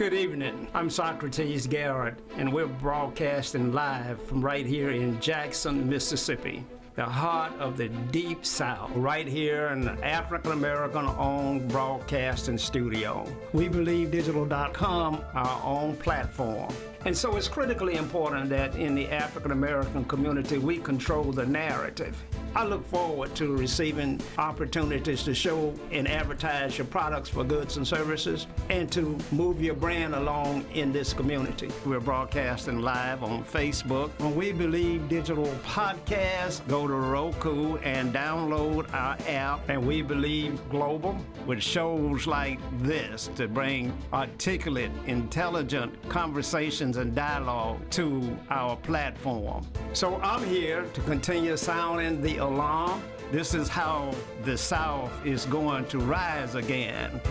Good evening. I'm Socrates Garrett, and we're broadcasting live from right here in Jackson, Mississippi, the heart of the Deep South, right here in the African-American-owned broadcasting studio. We believe digital.com, our own platform. And so it's critically important that in the African-American community, we control the narrative. I look forward to receiving opportunities to show and advertise your products for goods and services and to move your brand along in this community. We're broadcasting live on Facebook. When We Believe Digital Podcast, go to Roku and download our app, and We Believe Global, with shows like this to bring articulate, intelligent conversations and dialogue to our platform. So I'm here to continue sounding the alarm. This is how the South is going to rise again.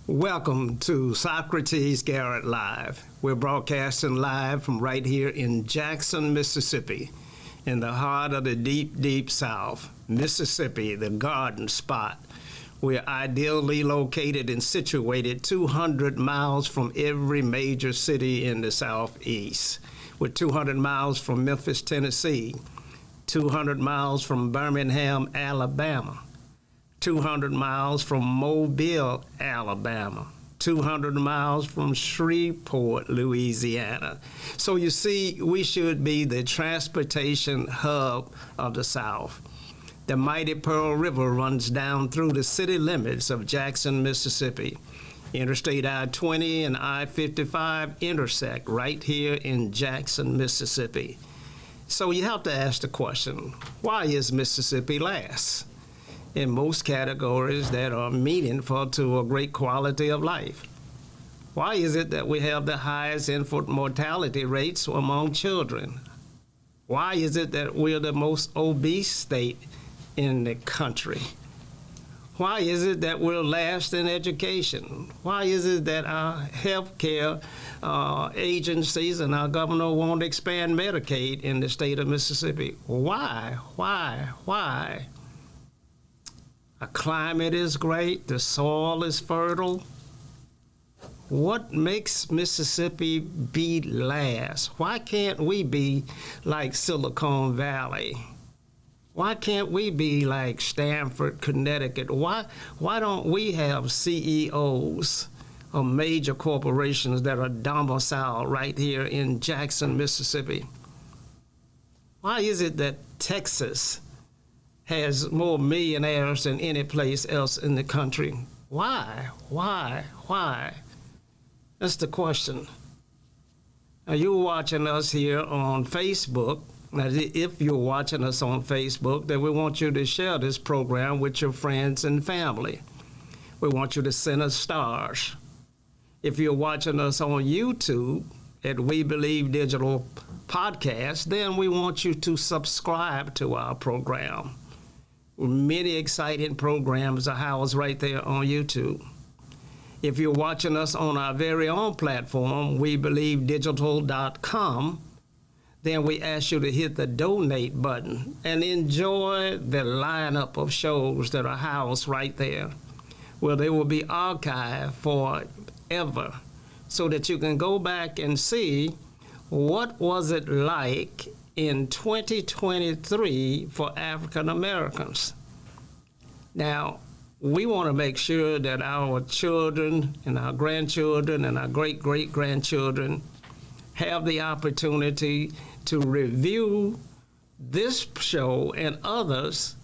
Welcome to Socrates Garrett Live. We're broadcasting live from right here in Jackson, Mississippi, in the heart of the deep, deep South. Mississippi, the garden spot. We're ideally located and situated 200 miles from every major city in the Southeast. We're 200 miles from Memphis, Tennessee, 200 miles from Birmingham, Alabama, 200 miles from Mobile, Alabama, 200 miles from Shreveport, Louisiana. So you see, we should be the transportation hub of the South. The mighty Pearl River runs down through the city limits of Jackson, Mississippi. Interstate I-20 and I-55 intersect right here in Jackson, Mississippi. So you have to ask the question, why is Mississippi last in most categories that are meaningful to a great quality of life? Why is it that we have the highest infant mortality rates among children? Why is it that we're the most obese state in the country? Why is it that we're last in education? Why is it that our healthcare agencies and our governor won't expand Medicaid in the state of Mississippi? Why? Our climate is great, the soil is fertile. What makes Mississippi be last? Why can't we be like Silicon Valley? Why can't we be like Stamford, Connecticut? Why don't we have CEOs of major corporations that are domiciled right here in Jackson, Mississippi? Why is it that Texas has more millionaires than any place else in the country? Why? That's the question. Now, you're watching us here on Facebook. Now, if you're watching us on Facebook, then we want you to share this program with your friends and family. We want you to send us stars. If you're watching us on YouTube at We Believe Digital Podcast, then we want you to subscribe to our program. Many exciting programs are housed right there on YouTube. If you're watching us on our very own platform, WeBelieveDigital.com, then we ask you to hit the donate button and enjoy the lineup of shows that are housed right there, where they will be archived forever, so that you can go back and see what was it like in 2023 for African Americans. Now, we want to make sure that our children and our grandchildren and our great-great-grandchildren have the opportunity to review this show and others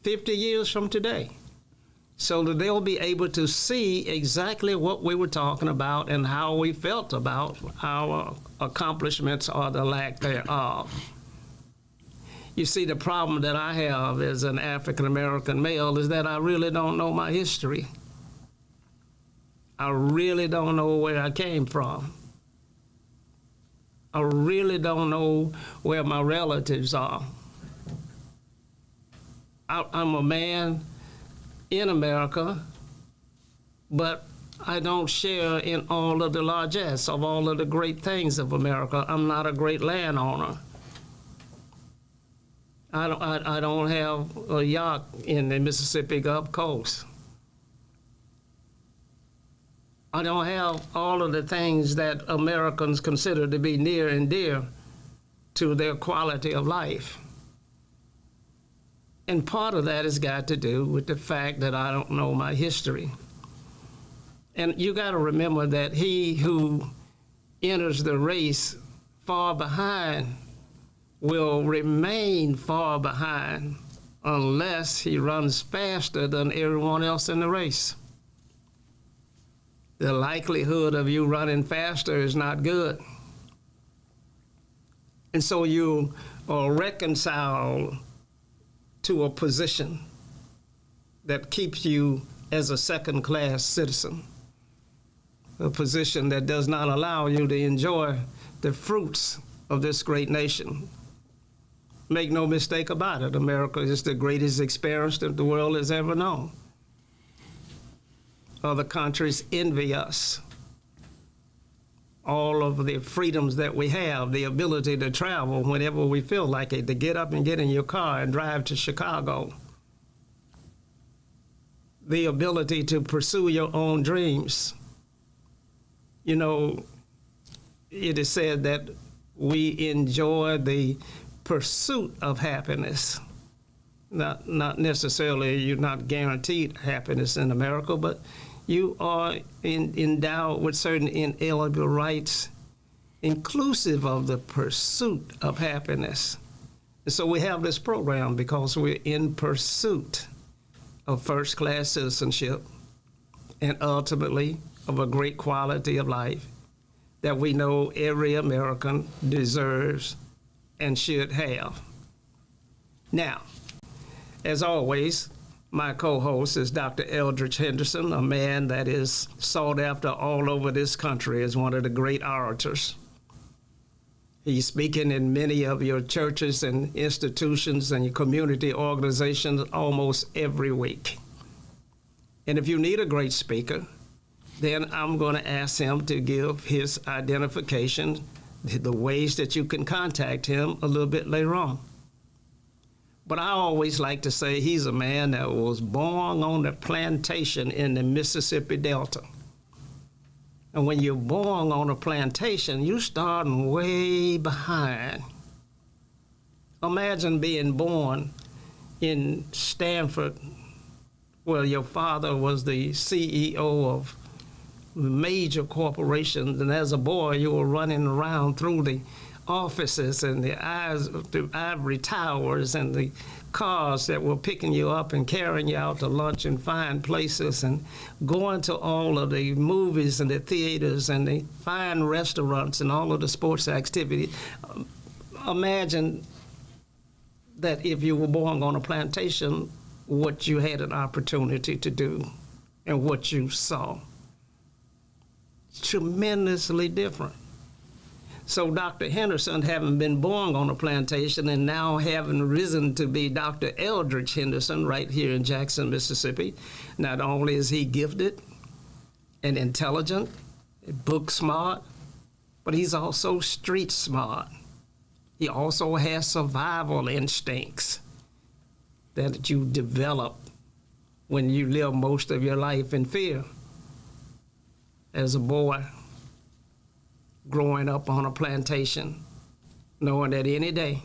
50 years from today, so that they'll be able to see exactly what we were talking about and how we felt about our accomplishments or the lack thereof. You see, the problem that I have as an African-American male is that I really don't know my history. I really don't know where I came from. I really don't know where my relatives are. I'm a man in America, but I don't share in all of the largesse of all of the great things of America. I'm not a great landowner. I don't have a yacht in the Mississippi Gulf Coast. I don't have all of the things that Americans consider to be near and dear to their quality of life. And part of that has got to do with the fact that I don't know my history. And you got to remember that he who enters the race far behind will remain far behind unless he runs faster than everyone else in the race. The likelihood of you running faster is not good. And so you are reconciled to a position that keeps you as a second-class citizen, a position that does not allow you to enjoy the fruits of this great nation. Make no mistake about it, America is the greatest experience that the world has ever known. Other countries envy us. All of the freedoms that we have, the ability to travel whenever we feel like it, to get up and get in your car and drive to Chicago. The ability to pursue your own dreams. You know, it is said that we enjoy the pursuit of happiness. Not necessarily, you're not guaranteed happiness in America, but you are endowed with certain inalienable rights, inclusive of the pursuit of happiness. And so we have this program because we're in pursuit of first-class citizenship and ultimately of a great quality of life that we know every American deserves and should have. Now, as always, my co-host is Dr. Eldridge Henderson, a man that is sought after all over this country as one of the great orators. He's speaking in many of your churches and institutions and your community organizations almost every week. And if you need a great speaker, then I'm going to ask him to give his identification, the ways that you can contact him a little bit later on. But I always like to say he's a man that was born on a plantation in the Mississippi Delta. And when you're born on a plantation, you're starting way behind. Imagine being born in Stanford, where your father was the CEO of major corporations, and as a boy you were running around through the offices and the ivory towers and the cars that were picking you up and carrying you out to lunch in fine places and going to all of the movies and the theaters and the fine restaurants and all of the sports activity. Imagine that if you were born on a plantation, what you had an opportunity to do and what you saw. Tremendously different. So Dr. Henderson, having been born on a plantation and now having risen to be Dr. Eldridge Henderson right here in Jackson, Mississippi, not only is he gifted and intelligent, book smart, but he's also street smart. He also has survival instincts that you develop when you live most of your life in fear. As a boy, growing up on a plantation, knowing that any day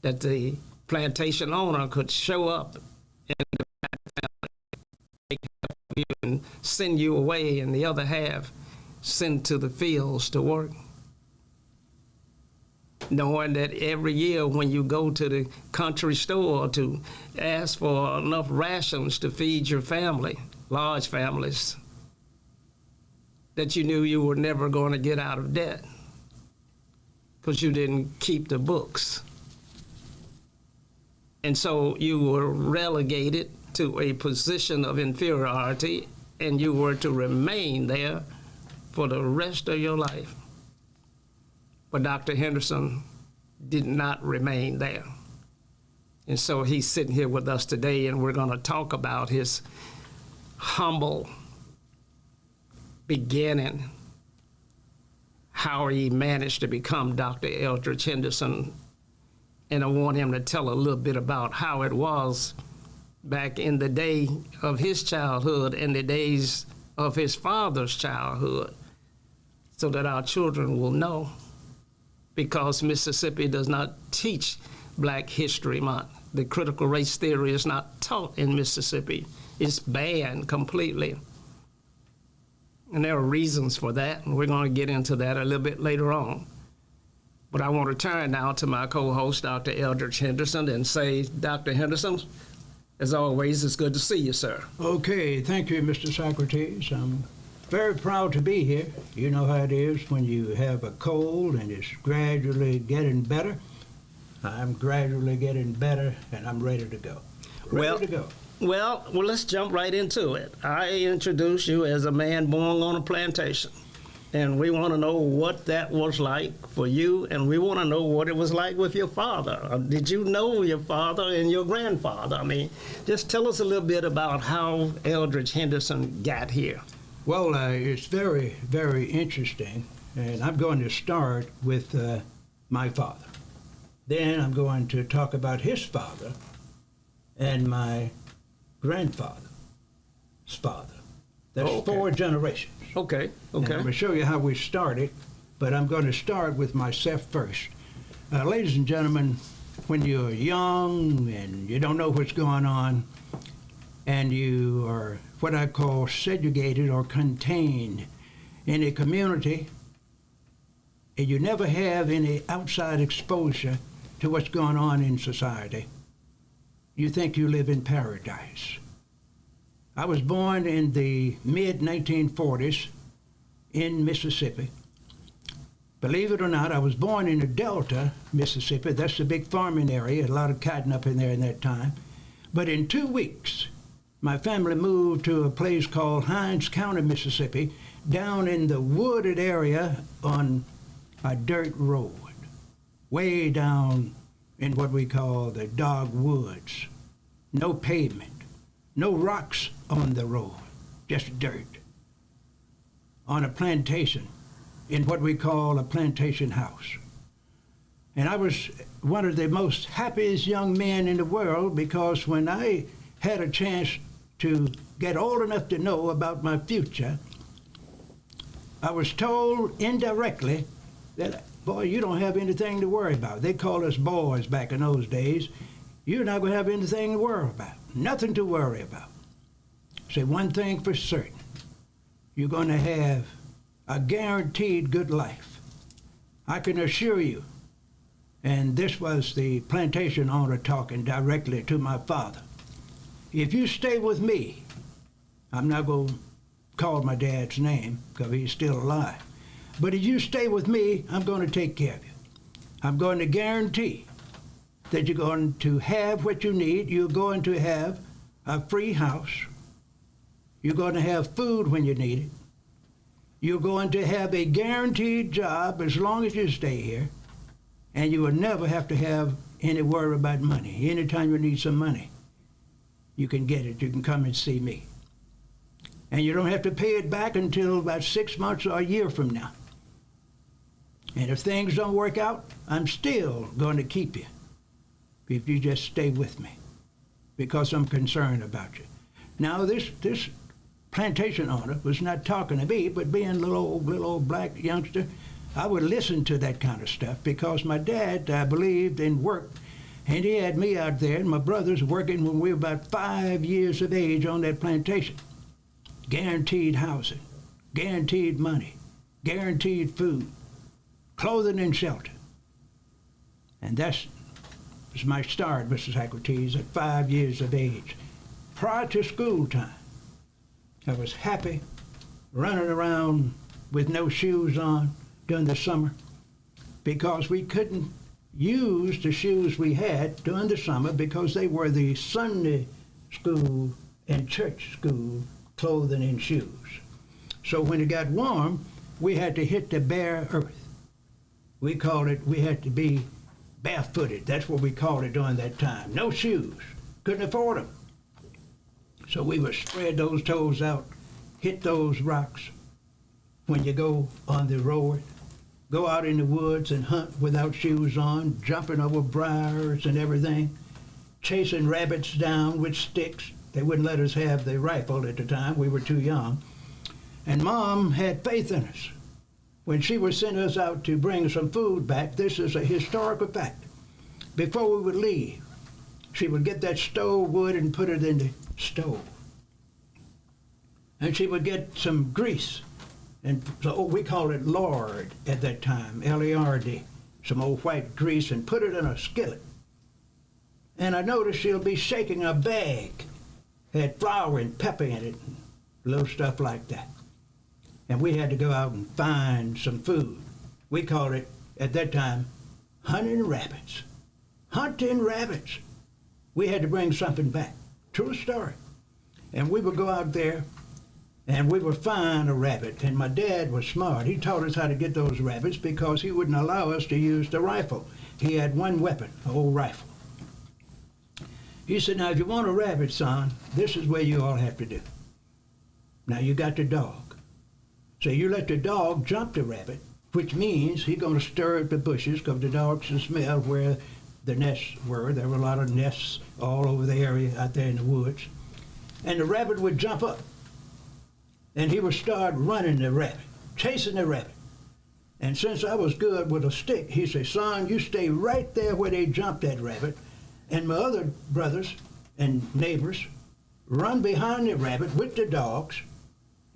that the plantation owner could show up and take half of you and send you away and the other half send to the fields to work. Knowing that every year when you go to the country store to ask for enough rations to feed your family, large families, that you knew you were never going to get out of debt because you didn't keep the books. And so you were relegated to a position of inferiority and you were to remain there for the rest of your life. But Dr. Henderson did not remain there. And so he's sitting here with us today and we're going to talk about his humble beginning, how he managed to become Dr. Eldridge Henderson, and I want him to tell a little bit about how it was back in the day of his childhood and the days of his father's childhood, so that our children will know, because Mississippi does not teach Black History Month. The critical race theory is not taught in Mississippi. It's banned completely. And there are reasons for that, and we're going to get into that a little bit later on. But I want to turn now to my co-host, Dr. Eldridge Henderson, and say, Dr. Henderson, as always, it's good to see you, sir. Okay, thank you, Mr. Socrates. I'm very proud to be here. You know how it is when you have a cold and it's gradually getting better. I'm gradually getting better, and I'm ready to go. Ready to go. Well, let's jump right into it. I introduce you as a man born on a plantation, and we want to know what that was like for you, and we want to know what it was like with your father. Did you know your father and your grandfather? I mean, just tell us a little bit about how Eldridge Henderson got here. Well, it's very, very interesting, and I'm going to start with my father. Then I'm going to talk about his father and my grandfather's father. That's Okay. 4 generations. Okay. And I'm going to show you how we started, but I'm going to start with myself first. Ladies and gentlemen, when you're young and you don't know what's going on, and you are what I call segregated or contained in a community, and you never have any outside exposure to what's going on in society, you think you live in paradise. I was born in the mid-1940s in Mississippi. Believe it or not, I was born in the Delta, Mississippi. That's the big farming area, a lot of cotton up in there in that time. But in 2 weeks, my family moved to a place called Hinds County, Mississippi, down in the wooded area on a dirt road, way down in what we call the dog woods. No pavement, no rocks on the road, just dirt. On a plantation, in what we call a plantation house. And I was one of the most happiest young men in the world, because when I had a chance to get old enough to know about my future, I was told indirectly that, boy, you don't have anything to worry about. They called us boys back in those days. You're not going to have anything to worry about, nothing to worry about. Say one thing for certain, you're going to have a guaranteed good life. I can assure you. And this was the plantation owner talking directly to my father. If you stay with me, I'm not going to call my dad's name because he's still alive, but if you stay with me, I'm going to take care of you. I'm going to guarantee that you're going to have what you need. You're going to have a free house. You're going to have food when you need it. You're going to have a guaranteed job as long as you stay here, and you will never have to have any worry about money. Anytime you need some money, you can get it. You can come and see me. And you don't have to pay it back until about 6 months or a year from now. And if things don't work out, I'm still going to keep you if you just stay with me, because I'm concerned about you. Now, this plantation owner was not talking to me, but being a little old black youngster, I would listen to that kind of stuff, because my dad believed in work, and he had me out there and my brothers working when we were about 5 years of age on that plantation. Guaranteed housing, guaranteed money, guaranteed food, clothing and shelter. And that was my start, Mr. Socrates, at 5 years of age. Prior to school time, I was happy running around with no shoes on during the summer, because we couldn't use the shoes we had during the summer because they were the Sunday school and church school clothing and shoes. So when it got warm, we had to hit the bare earth. We had to be barefooted. That's what we called it during that time. No shoes. Couldn't afford them. So we would spread those toes out, hit those rocks when you go on the road. go out in the woods and hunt without shoes on, jumping over briars and everything, chasing rabbits down with sticks. They wouldn't let us have the rifle at the time. We were too young. And Mom had faith in us. When she would send us out to bring some food back, this is a historical fact. Before we would leave, she would get that stove wood and put it in the stove. And she would get some grease. And so we called it lard at that time, L-A-R-D, some old white grease, and put it in a skillet. And I noticed she'll be shaking a bag, had flour and pepper in it, and little stuff like that. And we had to go out and find some food. We called it, at that time, hunting rabbits. Hunting rabbits. We had to bring something back. True story. And we would go out there, and we would find a rabbit. And my dad was smart. He taught us how to get those rabbits because he wouldn't allow us to use the rifle. He had one weapon, an old rifle. He said, now, if you want a rabbit, son, this is what you all have to do. Now, you got the dog. So you let the dog jump the rabbit, which means he's going to stir up the bushes because the dog can smell where the nests were. There were a lot of nests all over the area out there in the woods. And the rabbit would jump up. And he would start running the rabbit, chasing the rabbit. And since I was good with a stick, he said, son, you stay right there where they jumped that rabbit. And my other brothers and neighbors run behind the rabbit with the dogs.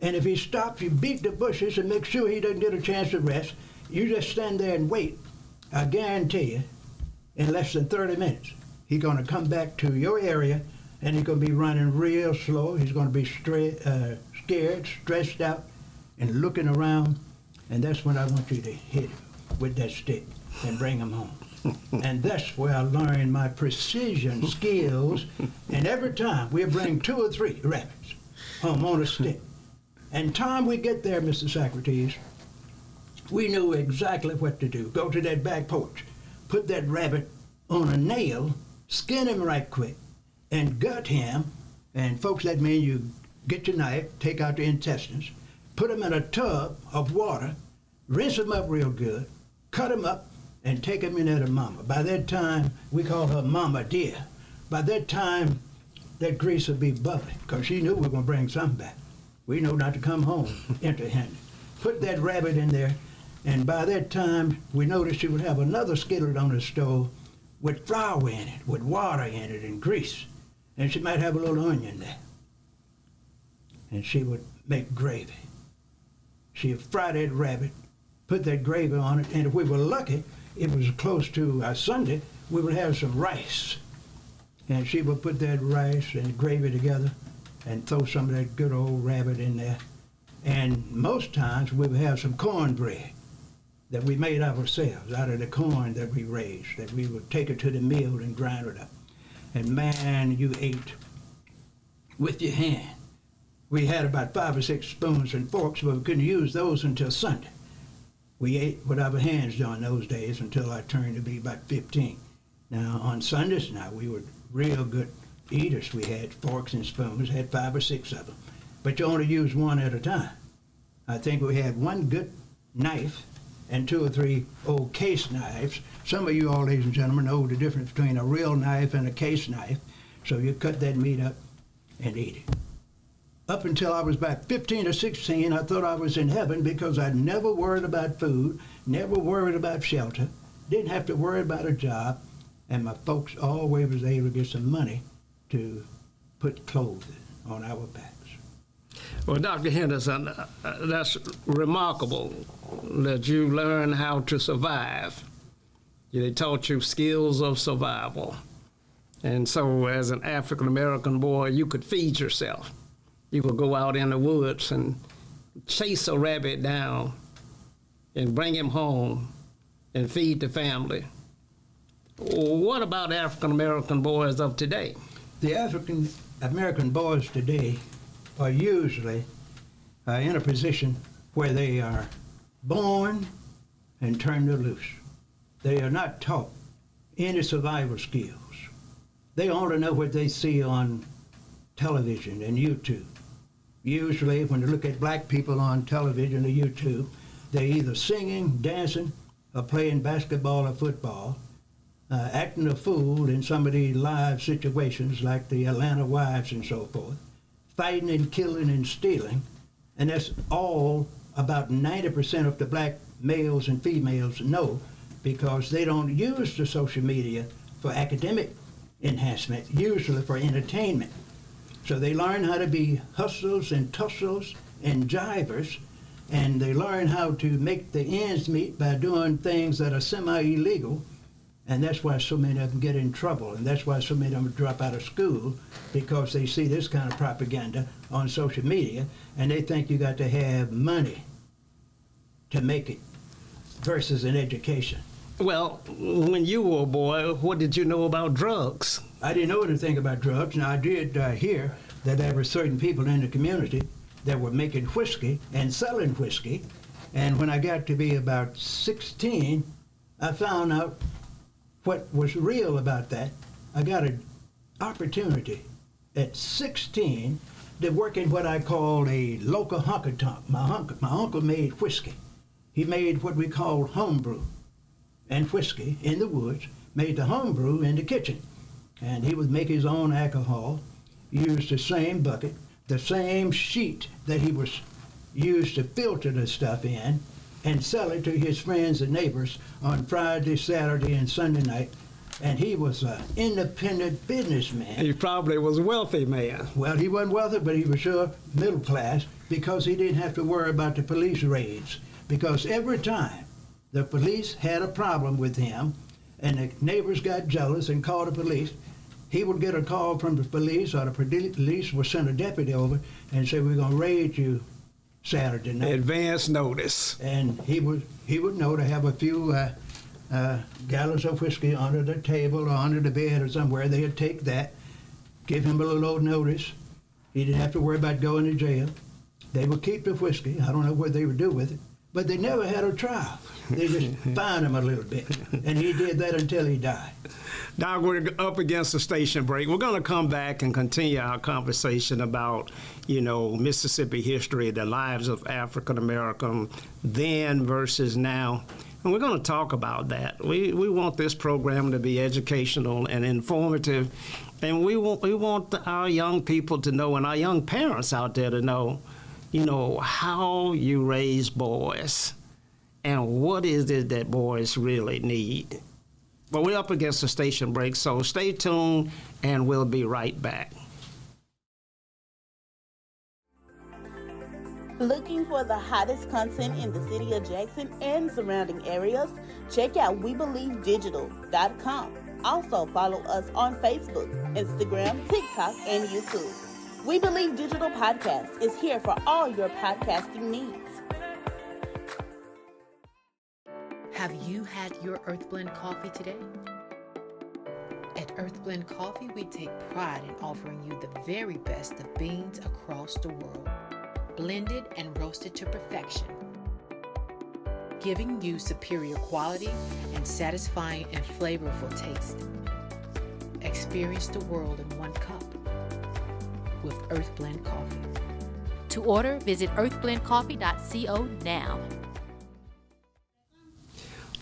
And if he stops, you beat the bushes and make sure he doesn't get a chance to rest. You just stand there and wait. I guarantee you, in less than 30 minutes, he's going to come back to your area, and he's going to be running real slow. He's going to be scared, stressed out, and looking around. And that's when I want you to hit him with that stick and bring him home. And that's where I learned my precision skills. And every time we'll bring 2 or 3 rabbits home on a stick. And time we get there, Mr. Socrates, we knew exactly what to do. Go to that back porch, put that rabbit on a nail, skin him right quick, and gut him. And folks, that means you get your knife, take out the intestines, put him in a tub of water, rinse him up real good, cut him up, and take him in at a mama. By that time, we call her Mama Dear. By that time, that grease would be bubbling, because she knew we were going to bring something back. We know not to come home empty-handed. Put that rabbit in there, and by that time, we noticed she would have another skillet on the stove with flour in it, with water in it, and grease. And she might have a little onion there. And she would make gravy. She'd fry that rabbit, put that gravy on it, and if we were lucky, if it was close to Sunday, we would have some rice. And she would put that rice and gravy together and throw some of that good old rabbit in there. And most times we would have some cornbread that we made ourselves out of the corn that we raised, that we would take it to the mill and grind it up. And man, you ate with your hand. We had about 5 or 6 spoons and forks, but we couldn't use those until Sunday. We ate with our hands during those days until I turned to be about 15. Now, on Sundays now, we were real good eaters. We had forks and spoons, had 5 or 6 of them. But you only use one at a time. I think we had one good knife and 2 or 3 old case knives. Some of you all, ladies and gentlemen, know the difference between a real knife and a case knife. So you cut that meat up and eat it. Up until I was about 15 or 16, I thought I was in heaven because I never worried about food, never worried about shelter, didn't have to worry about a job, and my folks always was able to get some money to put clothes on our backs. Well, Dr. Henderson, that's remarkable that you learned how to survive. They taught you skills of survival. And so as an African-American boy, you could feed yourself. You could go out in the woods and chase a rabbit down and bring him home and feed the family. What about African-American boys of today? The African-American boys today are usually in a position where they are born and turned loose. They are not taught any survival skills. They only know what they see on television and YouTube. Usually when you look at black people on television or YouTube, They're either singing, dancing, or playing basketball or football, acting a fool in some of these live situations like the Atlanta Wives and so forth, fighting and killing and stealing, and that's all about 90% of the black males and females know, because they don't use the social media for academic enhancement, usually for entertainment. So they learn how to be hustlers and tussles and jivers, and they learn how to make the ends meet by doing things that are semi-illegal, and that's why so many of them get in trouble, and that's why so many of them drop out of school, because they see this kind of propaganda on social media, and they think you got to have money to make it versus an education. Well, when you were a boy, what did you know about drugs? I didn't know anything about drugs. Now, I did hear that there were certain people in the community that were making whiskey and selling whiskey. And when I got to be about 16, I found out what was real about that. I got an opportunity at 16 to work in what I call a local honky-tonk. My uncle made whiskey. He made what we call homebrew and whiskey in the woods, made the homebrew in the kitchen. And he would make his own alcohol, use the same bucket, the same sheet that he was used to filter the stuff in, and sell it to his friends and neighbors on Friday, Saturday, and Sunday night. And he was an independent businessman. He probably was a wealthy man. Well, he wasn't wealthy, but he was sure middle class, because he didn't have to worry about the police raids. Because every time the police had a problem with him, and the neighbors got jealous and called the police, he would get a call from the police, or the police would send a deputy over and say, "We're going to raid you Saturday night." Advance notice. And he would know to have a few gallons of whiskey under the table or under the bed or somewhere. They'd take that, give him a little old notice. He didn't have to worry about going to jail. They would keep the whiskey. I don't know what they would do with it, but they never had a trial. They just fined him a little bit, and he did that until he died. Now we're up against the station break. We're going to come back and continue our conversation about, Mississippi history, the lives of African American then versus now. And we're going to talk about that. We want this program to be educational and informative, and we want our young people to know, and our young parents out there to know, how you raise boys and what is it that boys really need. But we're up against the station break, so stay tuned, and we'll be right back. Looking for the hottest content in the city of Jackson and surrounding areas? Check out WeBelieveDigital.com. Also follow us on Facebook, Instagram, TikTok, and YouTube. We Believe Digital Podcast is here for all your podcasting needs. Have you had your Earth Blend coffee today? At Earth Blend Coffee, we take pride in offering you the very best of beans across the world, blended and roasted to perfection, giving you superior quality and satisfying and flavorful taste. Experience the world in one cup with Earth Blend Coffee. To order, visit earthblendcoffee.co now.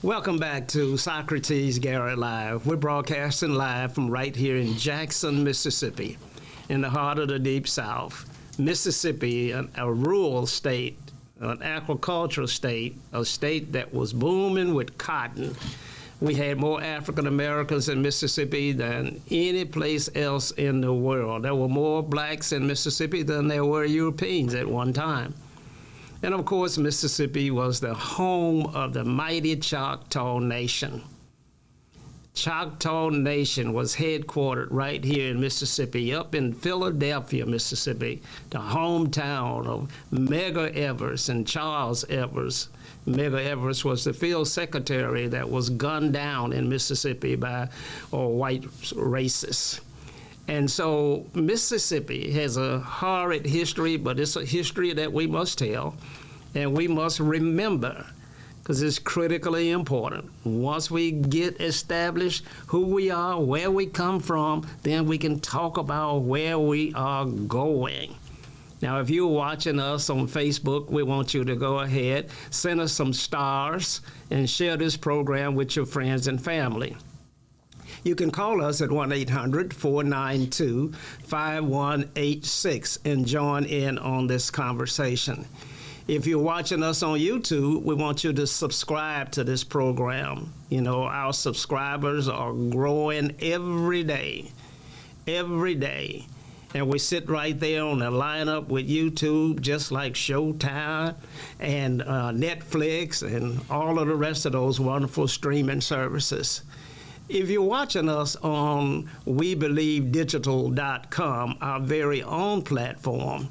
Welcome back to Socrates Garrett Live. We're broadcasting live from right here in Jackson, Mississippi, in the heart of the Deep South. Mississippi, a rural state, an agricultural state, a state that was booming with cotton. We had more African Americans in Mississippi than any place else in the world. There were more blacks in Mississippi than there were Europeans at one time. And of course, Mississippi was the home of the mighty Choctaw Nation. Choctaw Nation was headquartered right here in Mississippi, up in Philadelphia, Mississippi, the hometown of Medgar Evers and Charles Evers. Medgar Evers was the field secretary that was gunned down in Mississippi by white racists. And so Mississippi has a horrid history, but it's a history that we must tell, and we must remember, because it's critically important. Once we get established who we are, where we come from, then we can talk about where we are going. Now, if you're watching us on Facebook, we want you to go ahead, send us some stars, and share this program with your friends and family. You can call us at 1-800-492-5186 and join in on this conversation. If you're watching us on YouTube, we want you to subscribe to this program. You know, our subscribers are growing every day. And we sit right there on the lineup with YouTube, just like Showtime and Netflix and all of the rest of those wonderful streaming services. If you're watching us on WeBelieveDigital.com, our very own platform,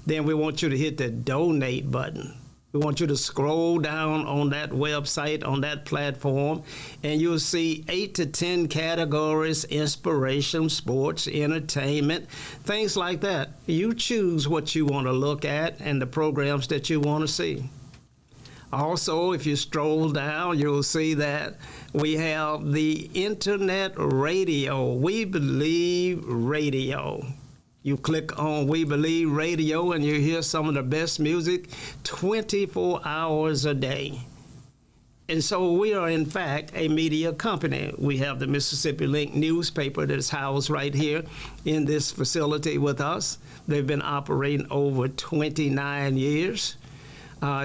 then we want you to hit the donate button. We want you to scroll down on that website, on that platform, and you'll see 8 to 10 categories: inspiration, sports, entertainment, things like that. You choose what you want to look at and the programs that you want to see. Also, if you stroll down, you'll see that we have the internet radio, We Believe Radio. You click on We Believe Radio and you hear some of the best music 24 hours a day. And so we are, in fact, a media company. We have the Mississippi Link newspaper that's housed right here in this facility with us. They've been operating over 29 years.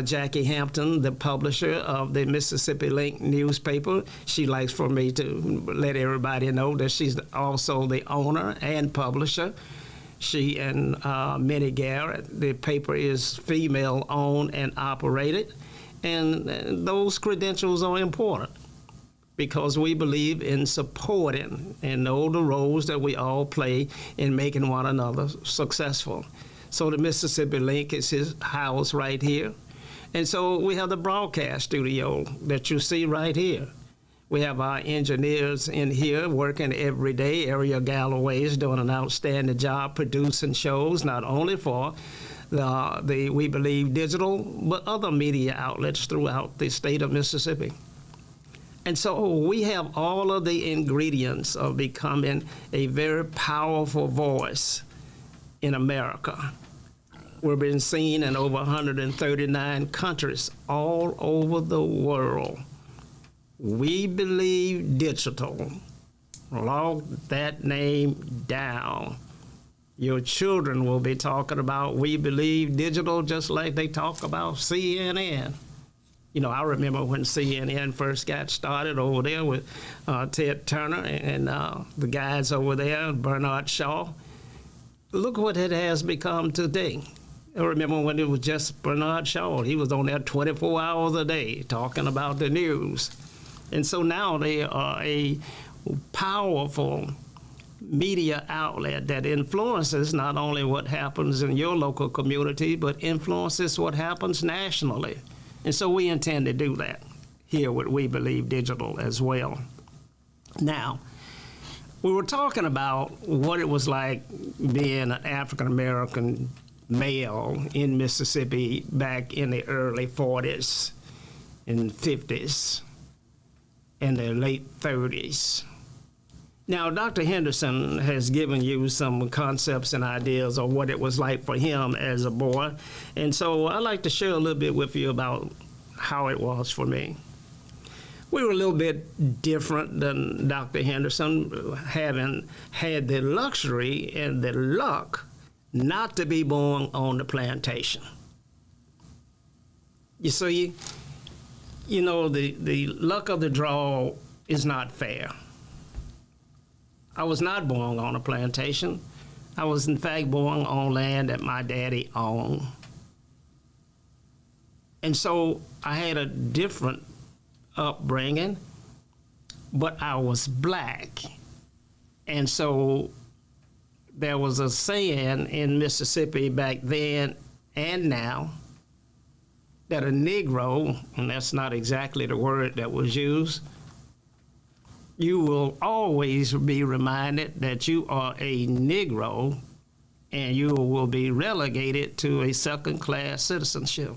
Jackie Hampton, the publisher of the Mississippi Link newspaper, she likes for me to let everybody know that she's also the owner and publisher. She and Minnie Garrett, the paper is female-owned and operated, and those credentials are important because we believe in supporting and know the roles that we all play in making one another successful. So the Mississippi Link is housed right here. And so we have the broadcast studio that you see right here. We have our engineers in here working every day. Ariel Galloway is doing an outstanding job producing shows, not only for the We Believe Digital, but other media outlets throughout the state of Mississippi. And so we have all of the ingredients of becoming a very powerful voice in America. We've been seen in over 139 countries all over the world. We Believe Digital. Log that name down. Your children will be talking about We Believe Digital just like they talk about CNN. You know, I remember when CNN first got started over there with Ted Turner and the guys over there, Bernard Shaw. Look what it has become today. I remember when it was just Bernard Shaw. He was on there 24 hours a day talking about the news. And so now they are a powerful media outlet that influences not only what happens in your local community, but influences what happens nationally. And so we intend to do that here with We Believe Digital as well. Now, we were talking about what it was like being an African-American male in Mississippi back in the early 40s and 50s and the late 30s. Now, Dr. Henderson has given you some concepts and ideas of what it was like for him as a boy. And so I'd like to share a little bit with you about how it was for me. We were a little bit different than Dr. Henderson, having had the luxury and the luck not to be born on the plantation. You see, you know, the luck of the draw is not fair. I was not born on a plantation. I was, in fact, born on land that my daddy owned. And so I had a different upbringing, but I was black. And so there was a saying in Mississippi back then and now that a Negro, and that's not exactly the word that was used, you will always be reminded that you are a Negro and you will be relegated to a second-class citizenship.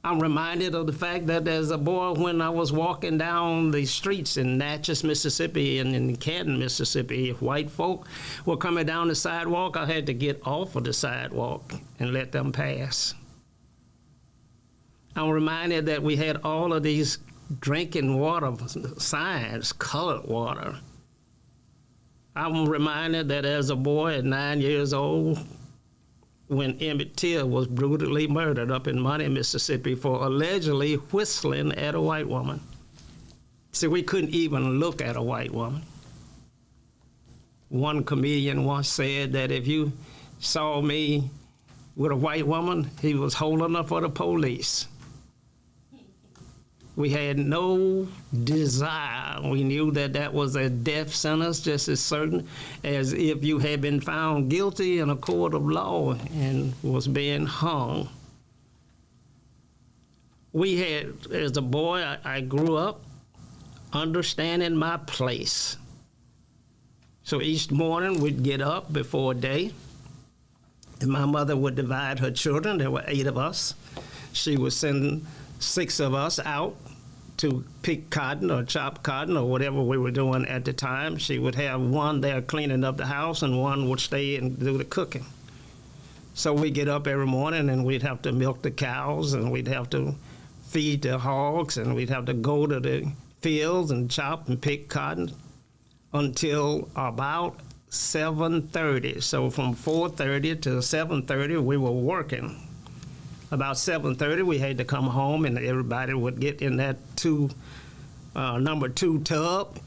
I'm reminded of the fact that as a boy, when I was walking down the streets in Natchez, Mississippi, and in Canton, Mississippi, if white folk were coming down the sidewalk, I had to get off of the sidewalk and let them pass. I'm reminded that we had all of these drinking water signs, colored water. I'm reminded that as a boy at 9 years old, when Emmett Till was brutally murdered up in Money, Mississippi for allegedly whistling at a white woman. See, we couldn't even look at a white woman. One comedian once said that if you saw me with a white woman, he was holding her for the police. We had no desire. We knew that that was a death sentence just as certain as if you had been found guilty in a court of law and was being hung. We had, as a boy, I grew up understanding my place. So each morning we'd get up before day, and my mother would divide her children. There were 8 of us. She would send 6 of us out to pick cotton or chop cotton or whatever we were doing at the time. She would have one there cleaning up the house and one would stay and do the cooking. So we get up every morning and we'd have to milk the cows and we'd have to feed the hogs and we'd have to go to the fields and chop and pick cotton until about 7:30. So from 4:30 to 7:30 we were working. About 7:30, we had to come home, and everybody would get in that number 2 tub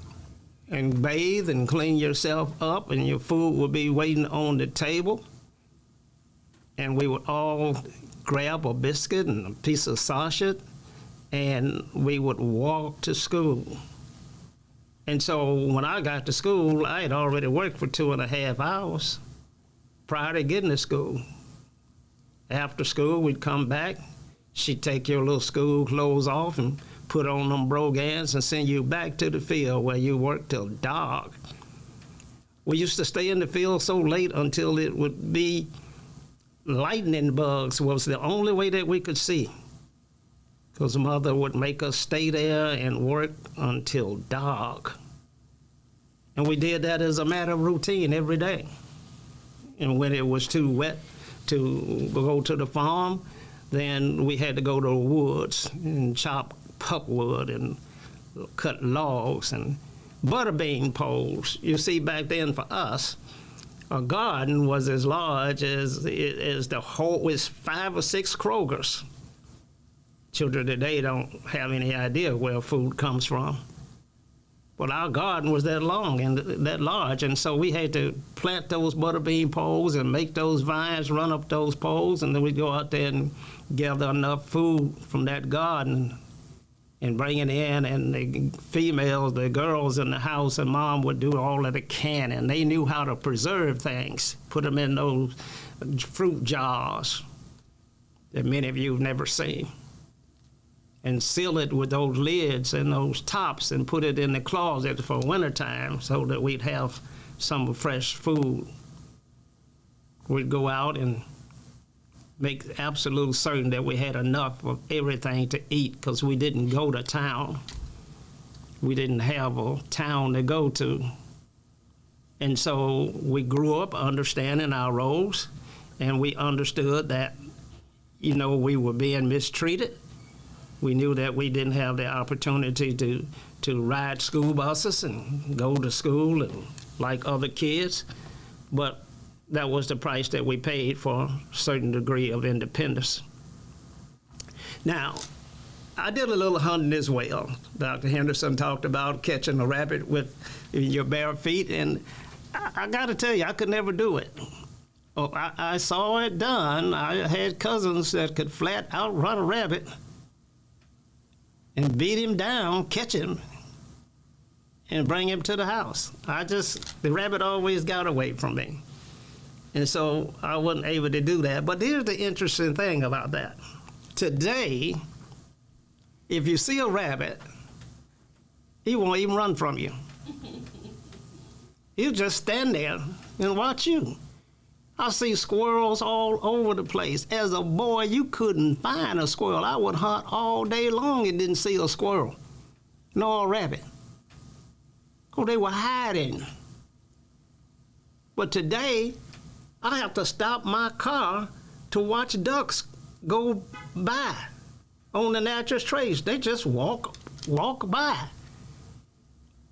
and bathe and clean yourself up, and your food would be waiting on the table. And we would all grab a biscuit and a piece of sausage, and we would walk to school. And so when I got to school, I had already worked for 2.5 hours prior to getting to school. After school, we'd come back. She'd take your little school clothes off and put on them brogans and send you back to the field where you worked till dark. We used to stay in the field so late until it would be lightning bugs was the only way that we could see, because Mother would make us stay there and work until dark. And we did that as a matter of routine every day. And when it was too wet to go to the farm, then we had to go to the woods and chop pulpwood and cut logs and butterbean poles. You see, back then for us, a garden was as large as the whole, was 5 or 6 Krogers. Children today don't have any idea where food comes from. But our garden was that long and that large, and so we had to plant those butterbean poles and make those vines run up those poles, and then we'd go out there and gather enough food from that garden and bring it in, and the females, the girls in the house, and Mom would do all of the canning. They knew how to preserve things, put them in those fruit jars that many of you have never seen, and seal it with those lids and those tops and put it in the closet for wintertime so that we'd have some fresh food. We'd go out and make absolute certain that we had enough of everything to eat, because we didn't go to town. We didn't have a town to go to. And so we grew up understanding our roles, and we understood that, we were being mistreated. We knew that we didn't have the opportunity to ride school buses and go to school and like other kids, but that was the price that we paid for a certain degree of independence. Now, I did a little hunting as well. Dr. Henderson talked about catching a rabbit with your bare feet, and I got to tell you, I could never do it. I saw it done. I had cousins that could flat outrun a rabbit and beat him down, catch him, and bring him to the house. The rabbit always got away from me. And so I wasn't able to do that. But here's the interesting thing about that. Today, if you see a rabbit, he won't even run from you. He'll just stand there and watch you. I see squirrels all over the place. As a boy, you couldn't find a squirrel. I would hunt all day long and didn't see a squirrel, nor a rabbit. Oh, they were hiding. But today, I have to stop my car to watch ducks go by on the natural trace. They just walk by.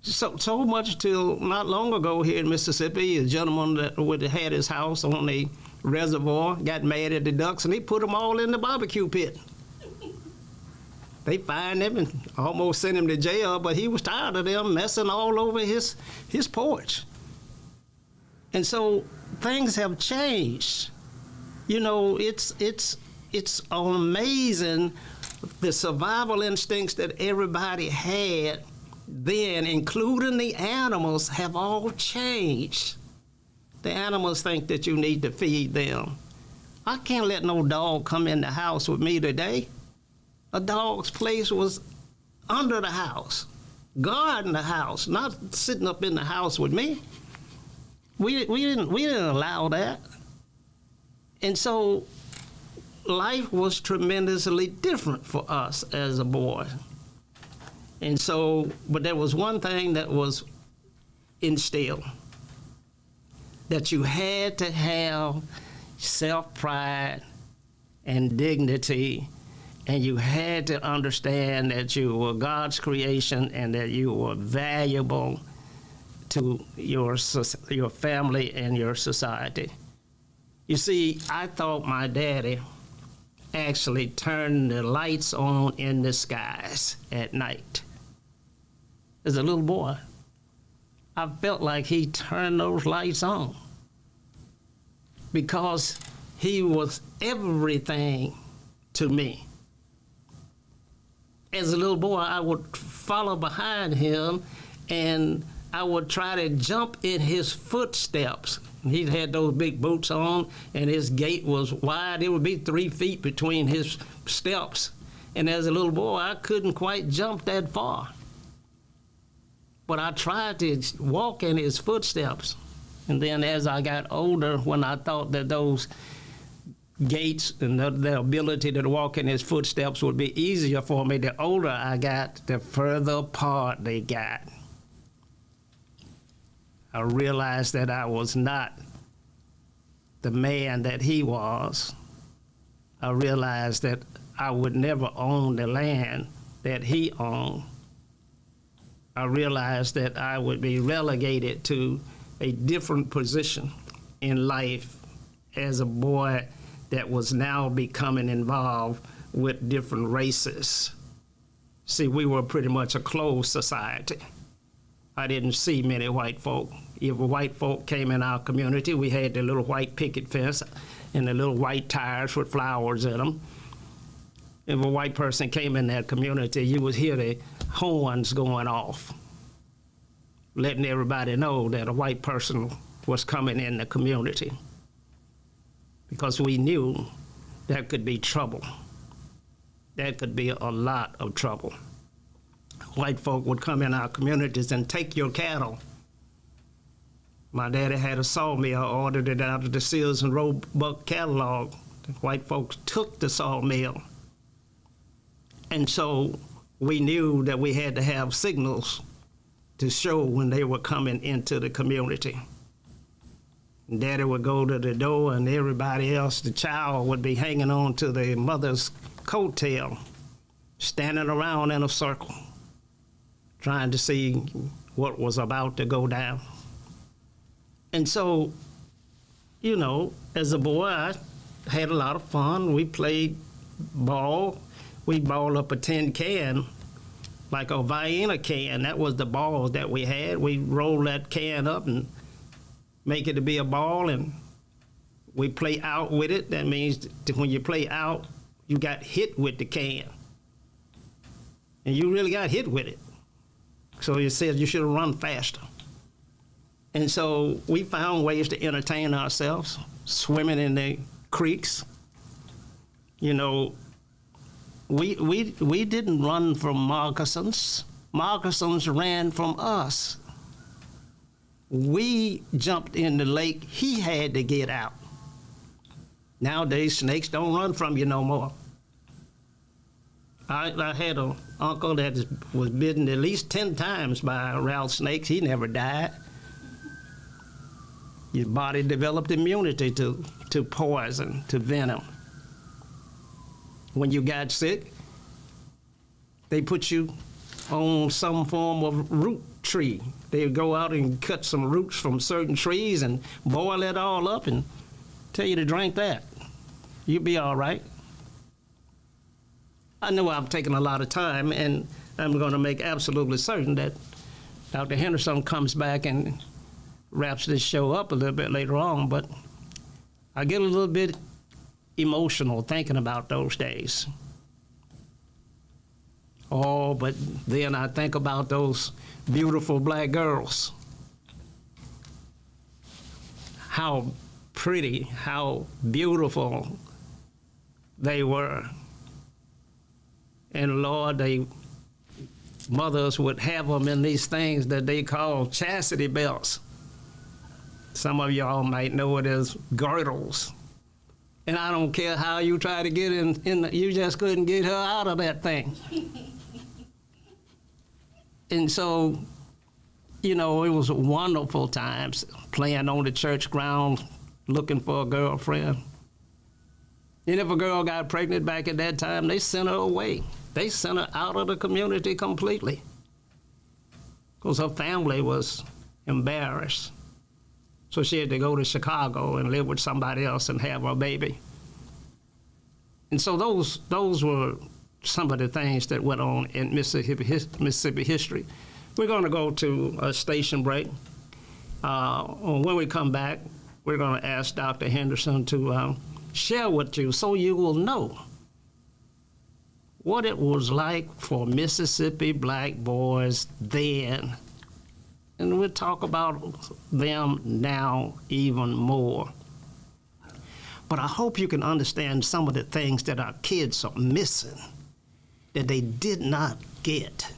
So much till not long ago here in Mississippi, a gentleman that had his house on a reservoir got mad at the ducks and he put them all in the barbecue pit. They fined him and almost sent him to jail, but he was tired of them messing all over his porch. And so things have changed. You know, it's amazing the survival instincts that everybody had then, including the animals, have all changed. The animals think that you need to feed them. I can't let no dog come in the house with me today. A dog's place was under the house, guarding the house, not sitting up in the house with me. We didn't allow that. And so life was tremendously different for us as a boy. And so, but there was one thing that was instilled, that you had to have self-pride and dignity, and you had to understand that you were God's creation and that you were valuable to your family and your society. You see, I thought my daddy actually turned the lights on in the skies at night. As a little boy, I felt like he turned those lights on because he was everything to me. As a little boy, I would follow behind him and I would try to jump in his footsteps. He had those big boots on and his gait was wide. It would be 3 feet between his steps. And as a little boy, I couldn't quite jump that far. But I tried to walk in his footsteps. And then as I got older, when I thought that those gaits and the ability to walk in his footsteps would be easier for me, the older I got, the further apart they got. I realized that I was not the man that he was. I realized that I would never own the land that he owned. I realized that I would be relegated to a different position in life as a boy that was now becoming involved with different races. See, we were pretty much a closed society. I didn't see many white folk. If a white folk came in our community, we had the little white picket fence and the little white tires with flowers in them. If a white person came in that community, you would hear the horns going off, letting everybody know that a white person was coming in the community, because we knew there could be trouble. There could be a lot of trouble. White folk would come in our communities and take your cattle. My daddy had a sawmill, ordered it out of the Sears and Roebuck catalog. The white folks took the sawmill. And so we knew that we had to have signals to show when they were coming into the community. And Daddy would go to the door and everybody else, the child, would be hanging on to the mother's coattail, standing around in a circle, trying to see what was about to go down. And so, you know, as a boy, I had a lot of fun. We played ball. We balled up a tin can, like a Vienna can. That was the ball that we had. We rolled that can up and make it to be a ball, and we play out with it. That means that when you play out, you got hit with the can. And you really got hit with it. So it says you should have run faster. And so we found ways to entertain ourselves, swimming in the creeks. You know, we didn't run from moccasins. Moccasins ran from us. We jumped in the lake. He had to get out. Nowadays, snakes don't run from you no more. I had an uncle that was bitten at least 10 times by rattlesnakes. He never died. His body developed immunity to poison, to venom. When you got sick, they put you on some form of root tree. They would go out and cut some roots from certain trees and boil it all up and tell you to drink that. You'll be all right. I know I've taken a lot of time, and I'm going to make absolutely certain that Dr. Henderson comes back and wraps this show up a little bit later on, but I get a little bit emotional thinking about those days. Oh, but then I think about those beautiful black girls. How pretty, how beautiful they were. And Lord, mothers would have them in these things that they call chastity belts. Some of y'all might know it as girdles. And I don't care how you try to get you just couldn't get her out of that thing. And so, it was wonderful times playing on the church ground, looking for a girlfriend. And if a girl got pregnant back at that time, they sent her away. They sent her out of the community completely because her family was embarrassed. So she had to go to Chicago and live with somebody else and have her baby. And so those were some of the things that went on in Mississippi history. We're going to go to a station break. When we come back, we're going to ask Dr. Henderson to share with you so you will know what it was like for Mississippi black boys then. And we'll talk about them now even more. But I hope you can understand some of the things that our kids are missing, that they did not get.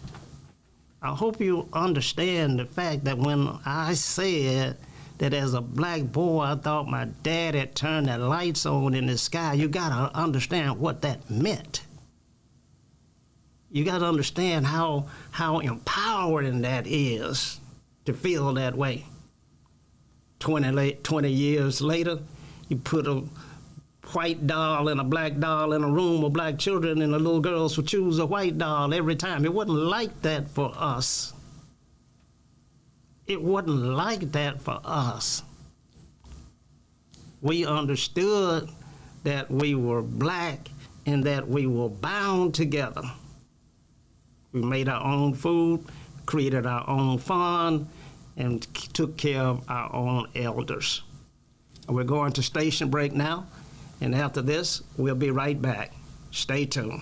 I hope you understand the fact that when I said that as a black boy, I thought my dad had turned the lights on in the sky, you gotta understand what that meant. You gotta understand how empowering that is to feel that way. 20 years later, you put a white doll and a black doll in a room of black children, and the little girls would choose a white doll every time. It wasn't like that for us. It wasn't like that for us. We understood that we were black and that we were bound together. We made our own food, created our own fun, and took care of our own elders. We're going to station break now, and after this, we'll be right back. Stay tuned.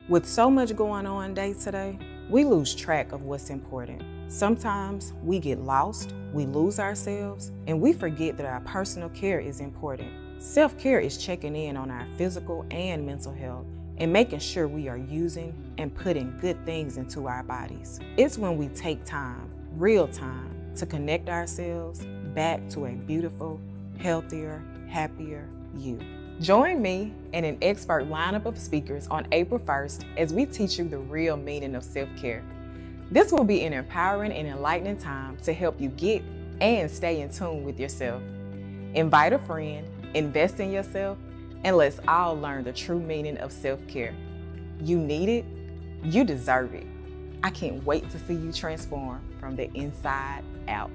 With so much going on day to day, we lose track of what's important. Sometimes we get lost, we lose ourselves, and we forget that our personal care is important. Self-care is checking in on our physical and mental health and making sure we are using and putting good things into our bodies. It's when we take time, real time, to connect ourselves back to a beautiful, healthier, happier you. Join me and an expert lineup of speakers on April 1st as we teach you the real meaning of self-care. This will be an empowering and enlightening time to help you get and stay in tune with yourself. Invite a friend, invest in yourself, and let's all learn the true meaning of self-care. You need it, you deserve it. I can't wait to see you transform from the inside out.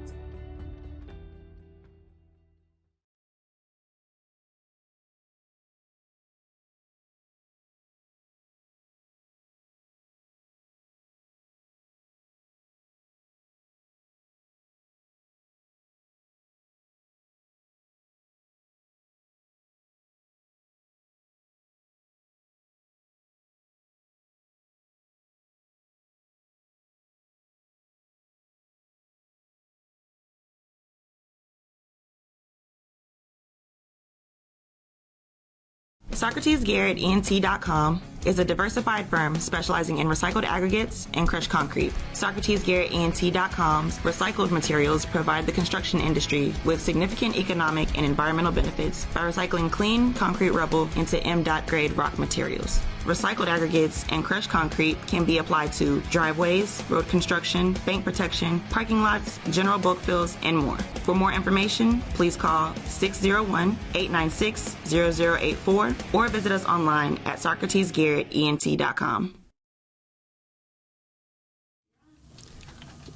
Socrates Garrett, NT.com. is a diversified firm specializing in recycled aggregates and crushed concrete. Socrates Garrett ENT.com's recycled materials provide the construction industry with significant economic and environmental benefits by recycling clean concrete rubble into M.Dot grade rock materials. Recycled aggregates and crushed concrete can be applied to driveways, road construction, bank protection, parking lots, general bulk fills, and more. For more information, please call 601-896-0084 or visit us online at SocratesGarrettENT.com.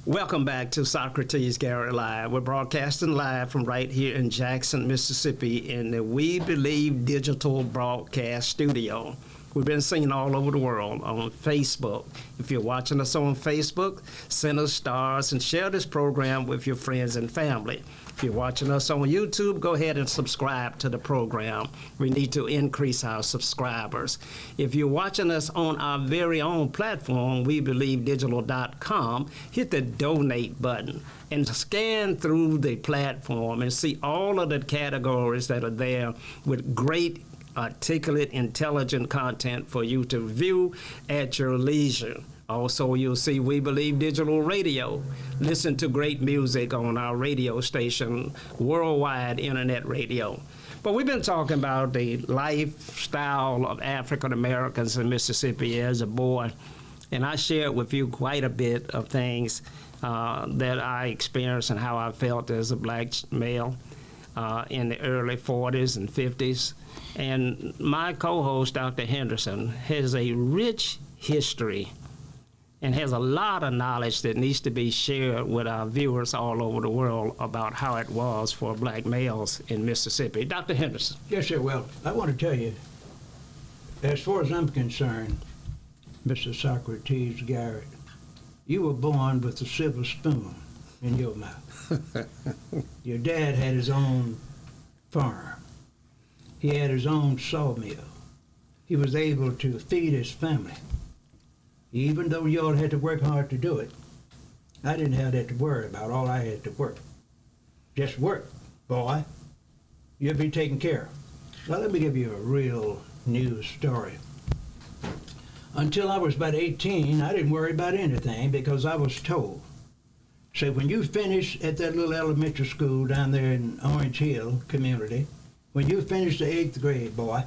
Welcome back to Socrates Garrett Live. We're broadcasting live from right here in Jackson, Mississippi in the We Believe Digital Broadcast Studio. We've been seen all over the world on Facebook. If you're watching us on Facebook, send us stars and share this program with your friends and family. If you're watching us on YouTube, go ahead and subscribe to the program. We need to increase our subscribers. If you're watching us on our very own platform, WeBelieveDigital.com, hit the donate button and scan through the platform and see all of the categories that are there with great articulate, intelligent content for you to view at your leisure. Also, you'll see We Believe Digital Radio. Listen to great music on our radio station, worldwide internet radio. But we've been talking about the lifestyle of African Americans in Mississippi as a boy, and I shared with you quite a bit of things that I experienced and how I felt as a black male in the early 40s and 50s. And my co-host, Dr. Henderson, has a rich history and has a lot of knowledge that needs to be shared with our viewers all over the world about how it was for black males in Mississippi. Dr. Henderson. Yes, sir. Well, I want to tell you, as far as I'm concerned, Mr. Socrates Garrett, you were born with a silver spoon in your mouth. Your dad had his own farm. He had his own sawmill. He was able to feed his family. Even though y'all had to work hard to do it, I didn't have that to worry about. All I had to work. Just work, boy. You'll be taken care of. Well, let me give you a real news story. Until I was about 18, I didn't worry about anything because I was told. So when you finish at that little elementary school down there in Orange Hill community, when you finish the 8th grade, boy,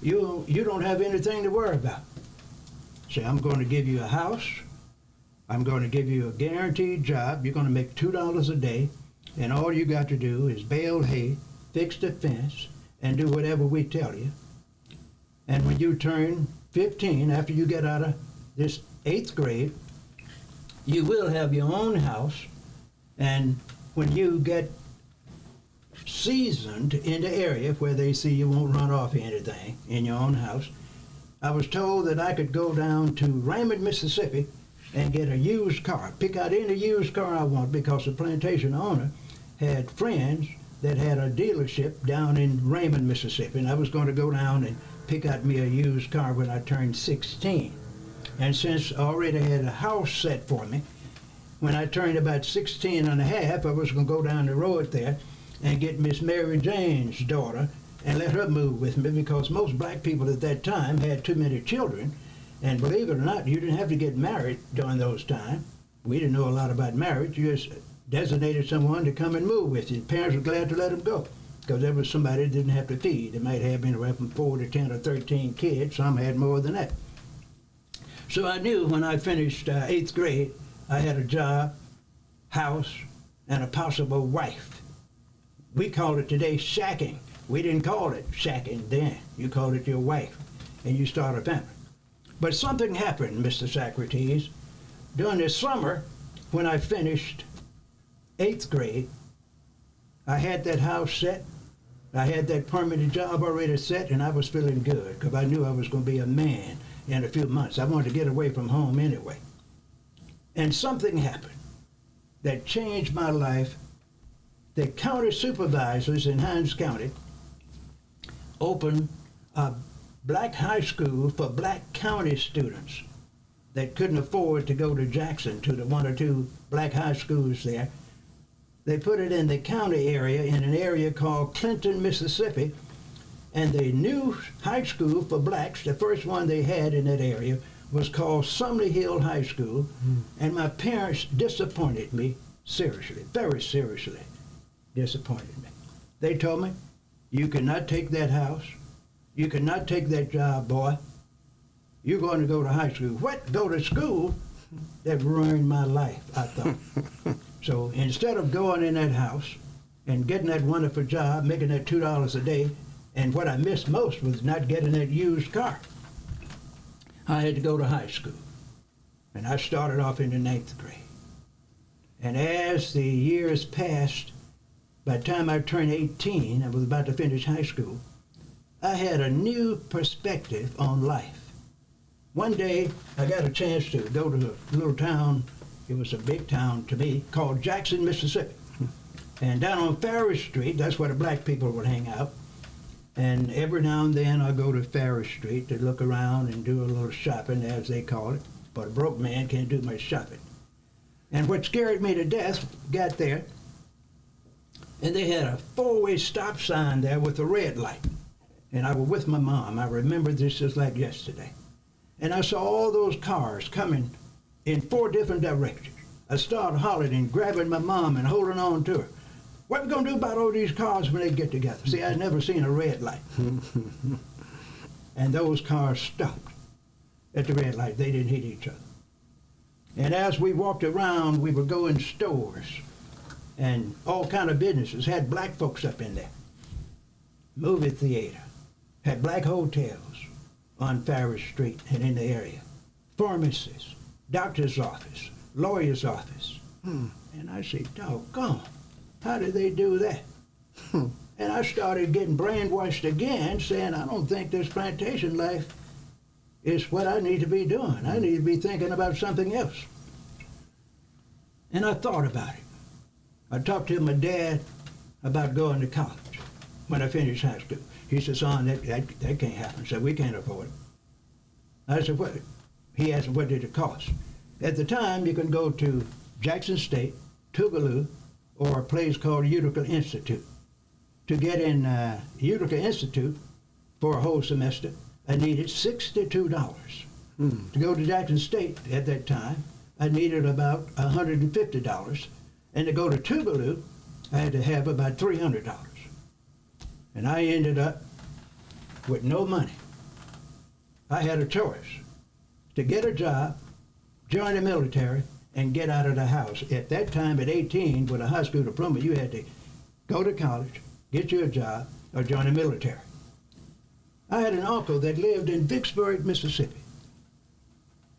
you don't have anything to worry about. Say, I'm going to give you a house. I'm going to give you a guaranteed job. You're going to make $2 a day, and all you got to do is bale hay, fix the fence, and do whatever we tell you. And when you turn 15, after you get out of this 8th grade, you will have your own house, and when you get seasoned in the area where they see you won't run off anything in your own house, I was told that I could go down to Raymond, Mississippi and get a used car, pick out any used car I want, because the plantation owner had friends that had a dealership down in Raymond, Mississippi, and I was going to go down and pick out me a used car when I turned 16. And since I already had a house set for me, when I turned about 16 and a half, I was going to go down the road there and get Miss Mary Jane's daughter and let her move with me, because most black people at that time had too many children. And believe it or not, you didn't have to get married during those times. We didn't know a lot about marriage. You just designated someone to come and move with you. Parents were glad to let them go, because there was somebody that didn't have to feed. They might have anywhere from 4 to 10 or 13 kids. Some had more than that. So I knew when I finished 8th grade, I had a job, house, and a possible wife. We call it today shacking. We didn't call it shacking then. You called it your wife, and you start a family. But something happened, Mr. Socrates. During the summer, when I finished 8th grade, I had that house set. I had that permanent job already set, and I was feeling good, because I knew I was going to be a man in a few months. I wanted to get away from home anyway. And something happened that changed my life. The county supervisors in Hinds County opened a black high school for black county students that couldn't afford to go to Jackson, to the 1 or 2 black high schools there. They put it in the county area, in an area called Clinton, Mississippi, And the new high school for blacks, the first one they had in that area, was called Sumner Hill High School. And my parents disappointed me seriously, very seriously disappointed me. They told me, you cannot take that house. You cannot take that job, boy. You're going to go to high school. What? Go to school? That ruined my life, I thought. So instead of going in that house and getting that wonderful job, making that $2 a day, and what I missed most was not getting that used car, I had to go to high school. And I started off in the 9th grade. And as the years passed, by the time I turned 18, I was about to finish high school, I had a new perspective on life. One day, I got a chance to go to a little town, it was a big town to me, called Jackson, Mississippi. And down on Ferris Street, that's where the black people would hang out. And every now and then I go to Ferris Street to look around and do a little shopping, as they call it. But a broke man can't do much shopping. And what scared me to death, got there, and they had a 4-way stop sign there with a red light. And I was with my mom. I remember this just like yesterday. And I saw all those cars coming in 4 different directions. I started hollering and grabbing my mom and holding on to her. What are we going to do about all these cars when they get together? See, I'd never seen a red light. And those cars stopped at the red light. They didn't hit each other. And as we walked around, we would go in stores, and all kind of businesses had black folks up in there. Movie theater, had black hotels on Ferris Street and in the area. Pharmacies, doctor's office, lawyer's office. And I said, doggone, how did they do that? And I started getting brainwashed again, saying, I don't think this plantation life is what I need to be doing. I need to be thinking about something else. And I thought about it. I talked to my dad about going to college when I finished high school. He said, son, that can't happen. I said, we can't afford it. I said, what? He asked, what did it cost? At the time, you could go to Jackson State, Tougaloo, or a place called Utica Institute. To get in Utica Institute for a whole semester, I needed $62. To go to Jackson State at that time, I needed about $150. And to go to Tougaloo, I had to have about $300. And I ended up with no money. I had a choice to get a job, join the military, and get out of the house. At that time, at 18, with a high school diploma, you had to go to college, get you a job, or join the military. I had an uncle that lived in Vicksburg, Mississippi.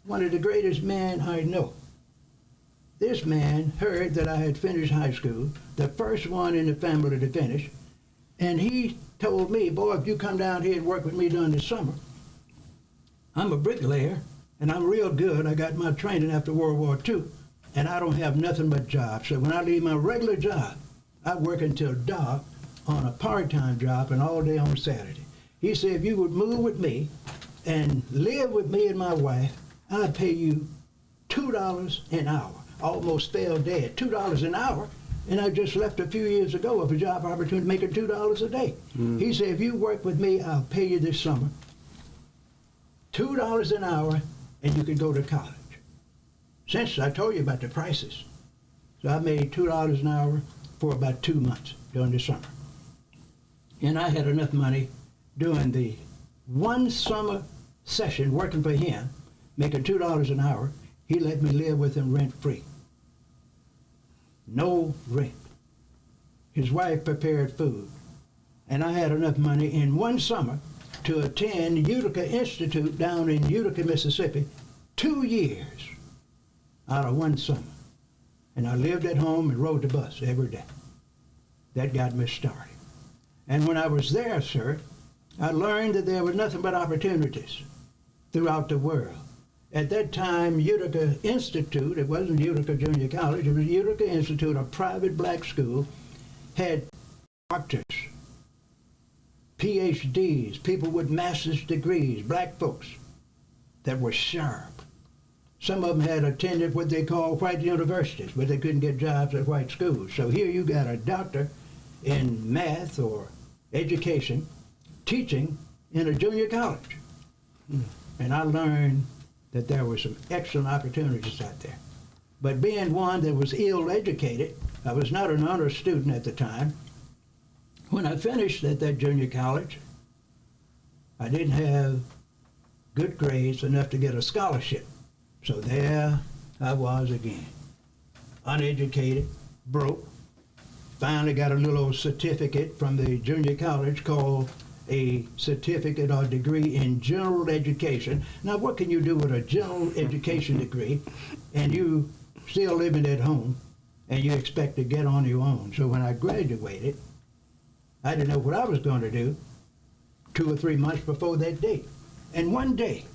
One of the greatest men I know. This man heard that I had finished high school, the first one in the family to finish, and he told me, boy, if you come down here and work with me during the summer, I'm a bricklayer, and I'm real good. I got my training after World War II, and I don't have nothing but jobs. So when I leave my regular job, I work until dark on a part-time job and all day on Saturday. He said, if you would move with me and live with me and my wife, I'd pay you $2 an hour. Almost fell dead, $2 an hour. And I just left a few years ago with a job opportunity making $2 a day. He said, if you work with me, I'll pay you this summer $2 an hour, and you can go to college. Since I told you about the prices, so I made $2 an hour for about 2 months during the summer. And I had enough money doing the one summer session working for him, making $2 an hour. He let me live with him rent-free. No rent. His wife prepared food. And I had enough money in one summer to attend Utica Institute down in Utica, Mississippi, 2 years out of one summer. And I lived at home and rode the bus every day. That got me started. And when I was there, sir, I learned that there was nothing but opportunities throughout the world. At that time, Utica Institute, it wasn't Utica Junior College, it was Utica Institute, a private black school, had doctors, PhDs, people with master's degrees, black folks that were sharp. Some of them had attended what they call white universities, but they couldn't get jobs at white schools. So here you got a doctor in math or education teaching in a junior college. And I learned that there were some excellent opportunities out there. But being one that was ill-educated, I was not an honor student at the time. When I finished at that junior college, I didn't have good grades enough to get a scholarship. So there I was again, uneducated, broke. Finally got a little certificate from the junior college called a certificate or degree in general education. Now, what can you do with a general education degree and you still living at home and you expect to get on your own? So when I graduated, I didn't know what I was going to do 2 or 3 months before that date. And one day,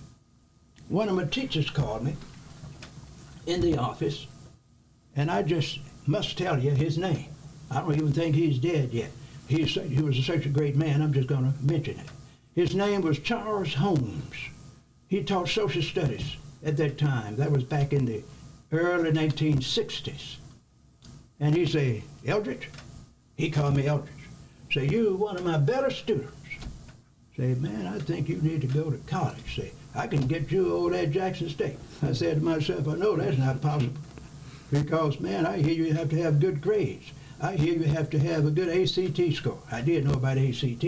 one of my teachers called me in the office, and I just must tell you his name. I don't even think he's dead yet. He was such a great man, I'm just going to mention it. His name was Charles Holmes. He taught social studies at that time. That was back in the early 1960s. And he said, Eldridge, he called me Eldridge, say, you one of my better students. Say, man, I think you need to go to college. Say, I can get you over there at Jackson State. I said to myself, I know that's not possible. Because, man, I hear you have to have good grades. I hear you have to have a good ACT score. I did know about ACT.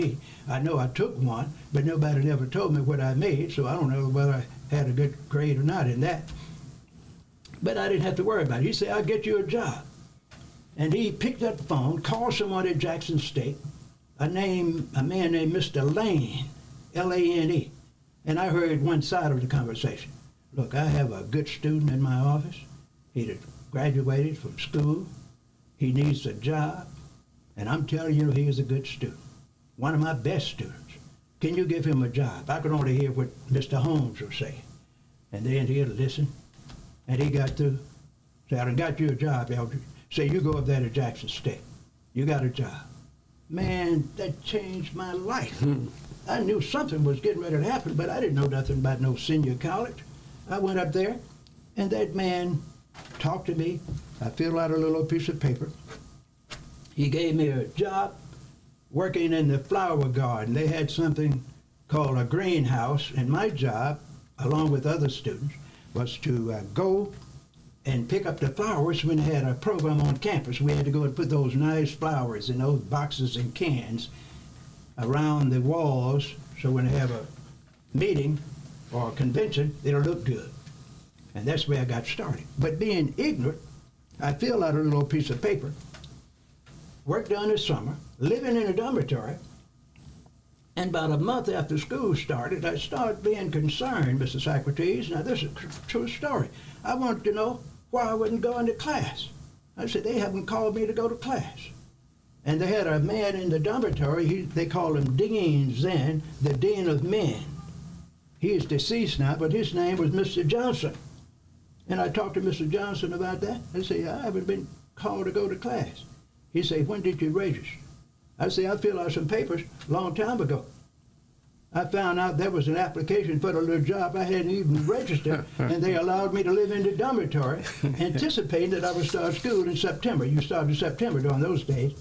I know I took one, but nobody ever told me what I made, so I don't know whether I had a good grade or not in that. But I didn't have to worry about it. He said, I'll get you a job. And he picked up the phone, called someone at Jackson State, a man named Mr. Lane, L-A-N-E. And I heard one side of the conversation. Look, I have a good student in my office. He graduated from school. He needs a job, and I'm telling you, he is a good student, one of my best students. Can you give him a job? I could only hear what Mr. Holmes was saying. And then he'd listen, and he got through. Say, I done got you a job, Eldridge. Say, you go up there to Jackson State. You got a job. Man, that changed my life. I knew something was getting ready to happen, but I didn't know nothing about no senior college. I went up there, and that man talked to me. I filled out a little piece of paper. He gave me a job working in the flower garden. They had something called a greenhouse, and my job, along with other students, was to go and pick up the flowers when they had a program on campus. We had to go and put those nice flowers in those boxes and cans around the walls, so when they have a meeting or a convention, it'll look good. And that's where I got started. But being ignorant, I filled out a little piece of paper, worked during the summer, living in a dormitory, and about a month after school started, I started being concerned, Mr. Socrates. Now, this is a true story. I wanted to know why I wasn't going to class. I said, they haven't called me to go to class. And they had a man in the dormitory, they called him deans then, the dean of men. He is deceased now, but his name was Mr. Johnson. And I talked to Mr. Johnson about that. I said, I haven't been called to go to class. He said, when did you register? I said, I filled out some papers a long time ago. I found out there was an application for the little job I hadn't even registered, and they allowed me to live in the dormitory, anticipating that I would start school in September. You started in September during those days.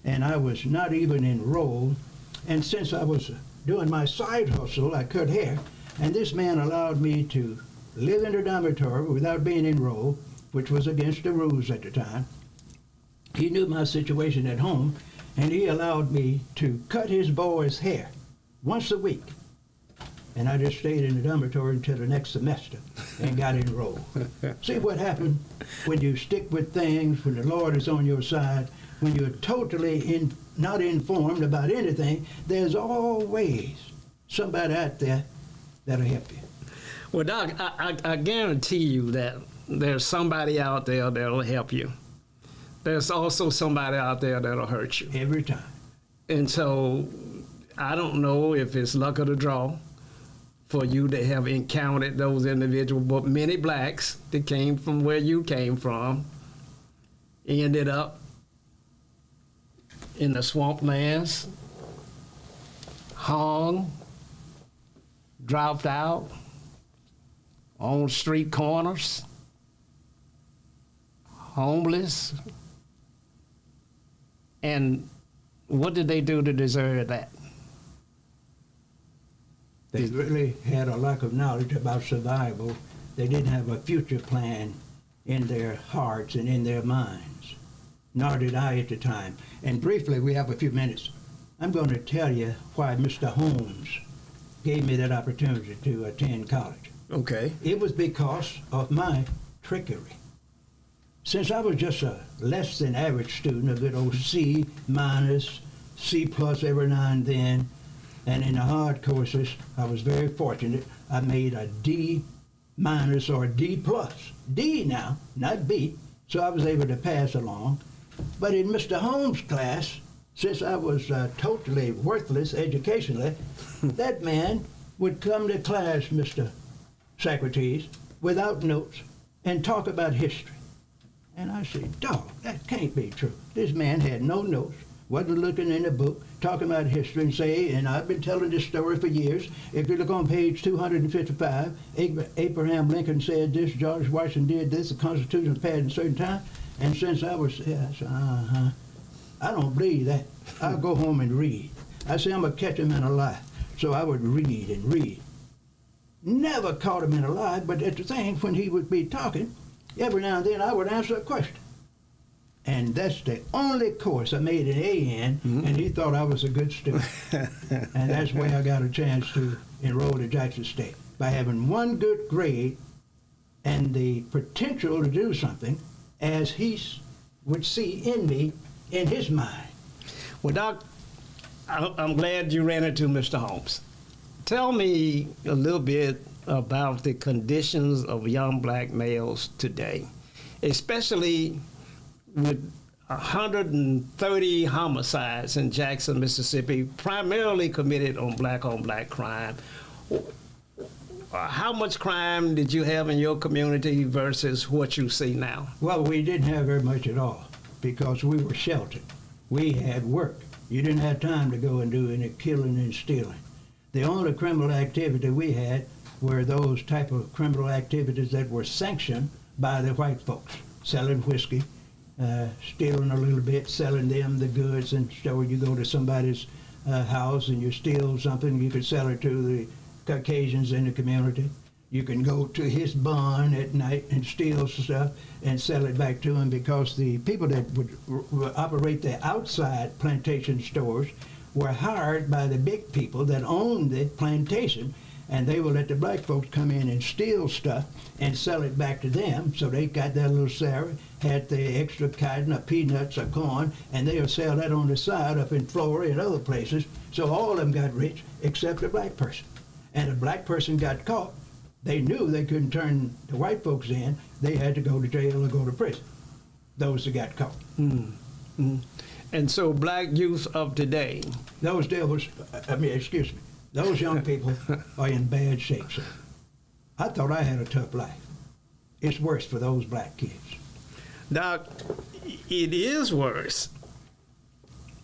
And I was not even enrolled. And since I was doing my side hustle, I cut hair, and this man allowed me to live in the dormitory without being enrolled, which was against the rules at the time. He knew my situation at home, and he allowed me to cut his boy's hair once a week. And I just stayed in the dormitory until the next semester and got enrolled. See what happened when you stick with things, when the Lord is on your side, when you're totally not informed about anything, there's always somebody out there that'll help you. Well, Doc, I guarantee you that there's somebody out there that'll help you. There's also somebody out there that'll hurt you. Every time. And so I don't know if it's luck of the draw for you to have encountered those individuals, but many blacks that came from where you came from ended up in the swamplands, hung, dropped out, on street corners, homeless. And what did they do to deserve that? They really had a lack of knowledge about survival. They didn't have a future plan in their hearts and in their minds. Nor did I at the time. And briefly, we have a few minutes. I'm going to tell you why Mr. Holmes gave me that opportunity to attend college. Okay. It was because of my trickery. Since I was just a less than average student, a good old C minus, C plus every now and then, and in the hard courses, I was very fortunate. I made a D minus or a D plus. D now, not B, so I was able to pass along. But in Mr. Holmes' class, since I was totally worthless educationally, that man would come to class, Mr. Socrates, without notes and talk about history. And I said, dog, that can't be true. This man had no notes, wasn't looking in the book, talking about history and say, and I've been telling this story for years. If you look on page 255, Abraham Lincoln said this, George Washington did this, the Constitution was passed at a certain time. And since I was, I said, I don't believe that. I'll go home and read. I said, I'm going to catch him in a lie. So I would read and read. Never caught him in a lie, but at the thing, when he would be talking, every now and then I would answer a question. And that's the only course I made an A in, and he thought I was a good student. And that's where I got a chance to enroll at Jackson State. By having one good grade and the potential to do something as he would see in me in his mind. Well, Doc, I'm glad you ran into Mr. Holmes. Tell me a little bit about the conditions of young black males today, especially with 130 homicides in Jackson, Mississippi, primarily committed on black crime. How much crime did you have in your community versus what you see now? Well, we didn't have very much at all because we were sheltered. We had work. You didn't have time to go and do any killing and stealing. The only criminal activity we had were those type of criminal activities that were sanctioned by the white folks, selling whiskey, stealing a little bit, selling them the goods, and so you go to somebody's house and you steal something, you could sell it to the Caucasians in the community. You can go to his barn at night and steal stuff and sell it back to him, because the people that would operate the outside plantation stores were hired by the big people that owned the plantation, and they would let the black folks come in and steal stuff and sell it back to them. So they got their little salary, had the extra cotton or peanuts or corn, and they would sell that on the side up in Florida and other places. So all of them got rich except the black person. And a black person got caught, they knew they couldn't turn the white folks in. They had to go to jail or go to prison, those that got caught. And so black youth of today, those young people are in bad shape, sir. I thought I had a tough life. It's worse for those black kids. Doc, it is worse.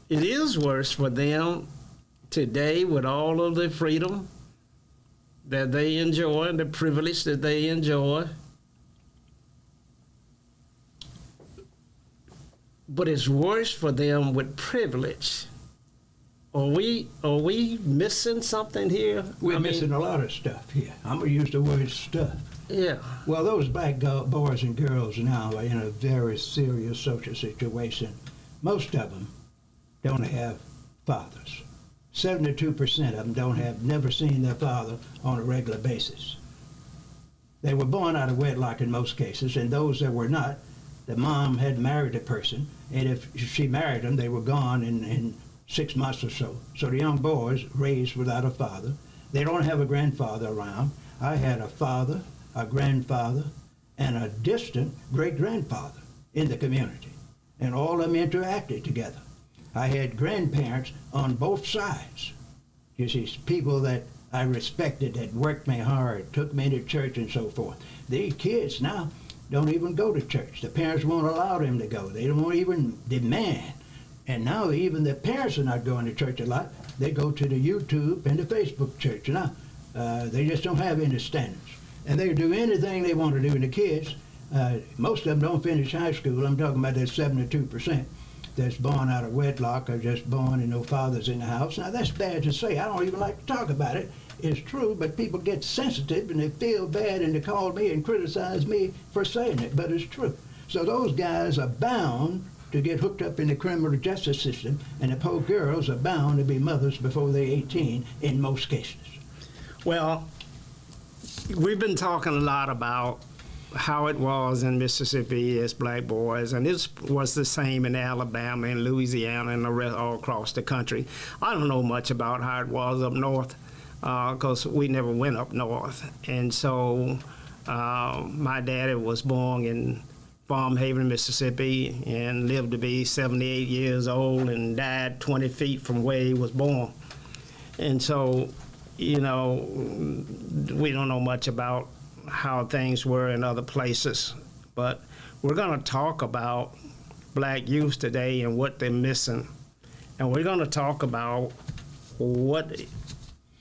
It is worse for them today with all of the freedom that they enjoy and the privilege that they enjoy. But it's worse for them with privilege. Are we missing something here? We're missing a lot of stuff here. I'm going to use the word stuff. Yeah. Well, those black boys and girls now are in a very serious social situation. Most of them don't have fathers. 72% of them never seen their father on a regular basis. They were born out of wedlock in most cases, and those that were not, the mom had married a person, and if she married them, they were gone in 6 months or so. So the young boys raised without a father. They don't have a grandfather around. I had a father, a grandfather, and a distant great-grandfather in the community, and all of them interacted together. I had grandparents on both sides. You see, people that I respected, that worked me hard, took me to church and so forth. These kids now don't even go to church. The parents won't allow them to go. They don't even demand. And now even the parents are not going to church a lot. They go to the YouTube and the Facebook church now. They just don't have any standards. And they do anything they want to do. And the kids, most of them don't finish high school. I'm talking about that 72%. that's born out of wedlock or just born and no father's in the house. Now, that's bad to say. I don't even like to talk about it. It's true, but people get sensitive and they feel bad and they call me and criticize me for saying it, but it's true. So those guys are bound to get hooked up in the criminal justice system, and the poor girls are bound to be mothers before they're 18 in most cases. Well, we've been talking a lot about how it was in Mississippi as black boys, and this was the same in Alabama and Louisiana and the rest all across the country. I don't know much about how it was up north because we never went up north. And so my daddy was born in Farm Haven, Mississippi, and lived to be 78 years old and died 20 feet from where he was born. And so, you know, we don't know much about how things were in other places, but we're going to talk about black youth today and what they're missing. And we're going to talk about what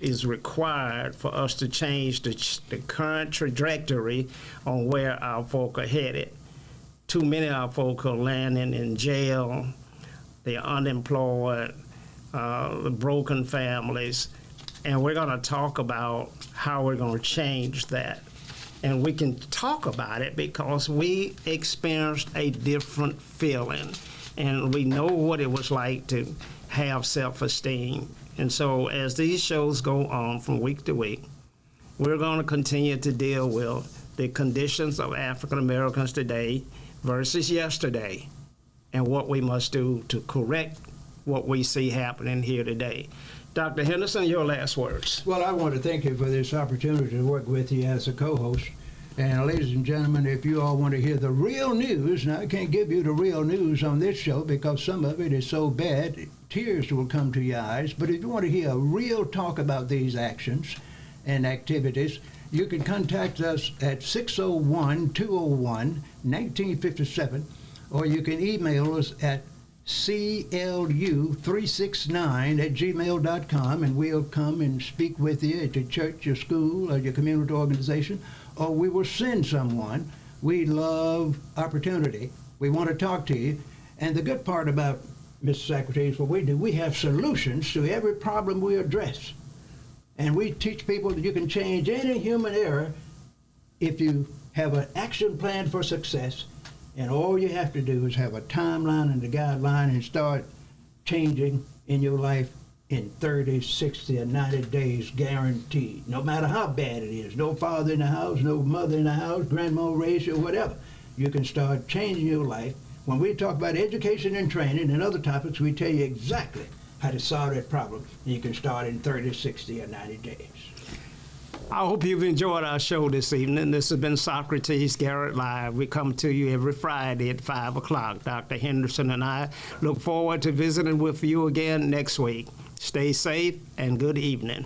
is required for us to change the current trajectory on where our folk are headed. Too many of our folk are landing in jail, they're unemployed, broken families, and we're going to talk about how we're going to change that. And we can talk about it because we experienced a different feeling, and we know what it was like to have self-esteem. And so as these shows go on from week to week, we're going to continue to deal with the conditions of African Americans today versus yesterday, and what we must do to correct what we see happening here today. Dr. Henderson, your last words. Well, I want to thank you for this opportunity to work with you as a co-host. And ladies and gentlemen, if you all want to hear the real news, now I can't give you the real news on this show because some of it is so bad, tears will come to your eyes. But if you want to hear a real talk about these actions and activities, you can contact us at 601-201-1957, or you can email us at clu369@gmail.com, and we'll come and speak with you at your church, your school, or your community organization, or we will send someone. We love opportunity. We want to talk to you. And the good part about Mr. Secretary is what we do. We have solutions to every problem we address. And we teach people that you can change any human error if you have an action plan for success. And all you have to do is have a timeline and a guideline and start changing in your life in 30, 60, and 90 days, guaranteed. No matter how bad it is, no father in the house, no mother in the house, grandma raised you, whatever. You can start changing your life. When we talk about education and training and other topics, we tell you exactly how to solve that problem. And you can start in 30, 60, or 90 days. I hope you've enjoyed our show this evening. This has been Socrates Garrett Live. We come to you every Friday at 5 o'clock. Dr. Henderson and I look forward to visiting with you again next week. Stay safe and good evening.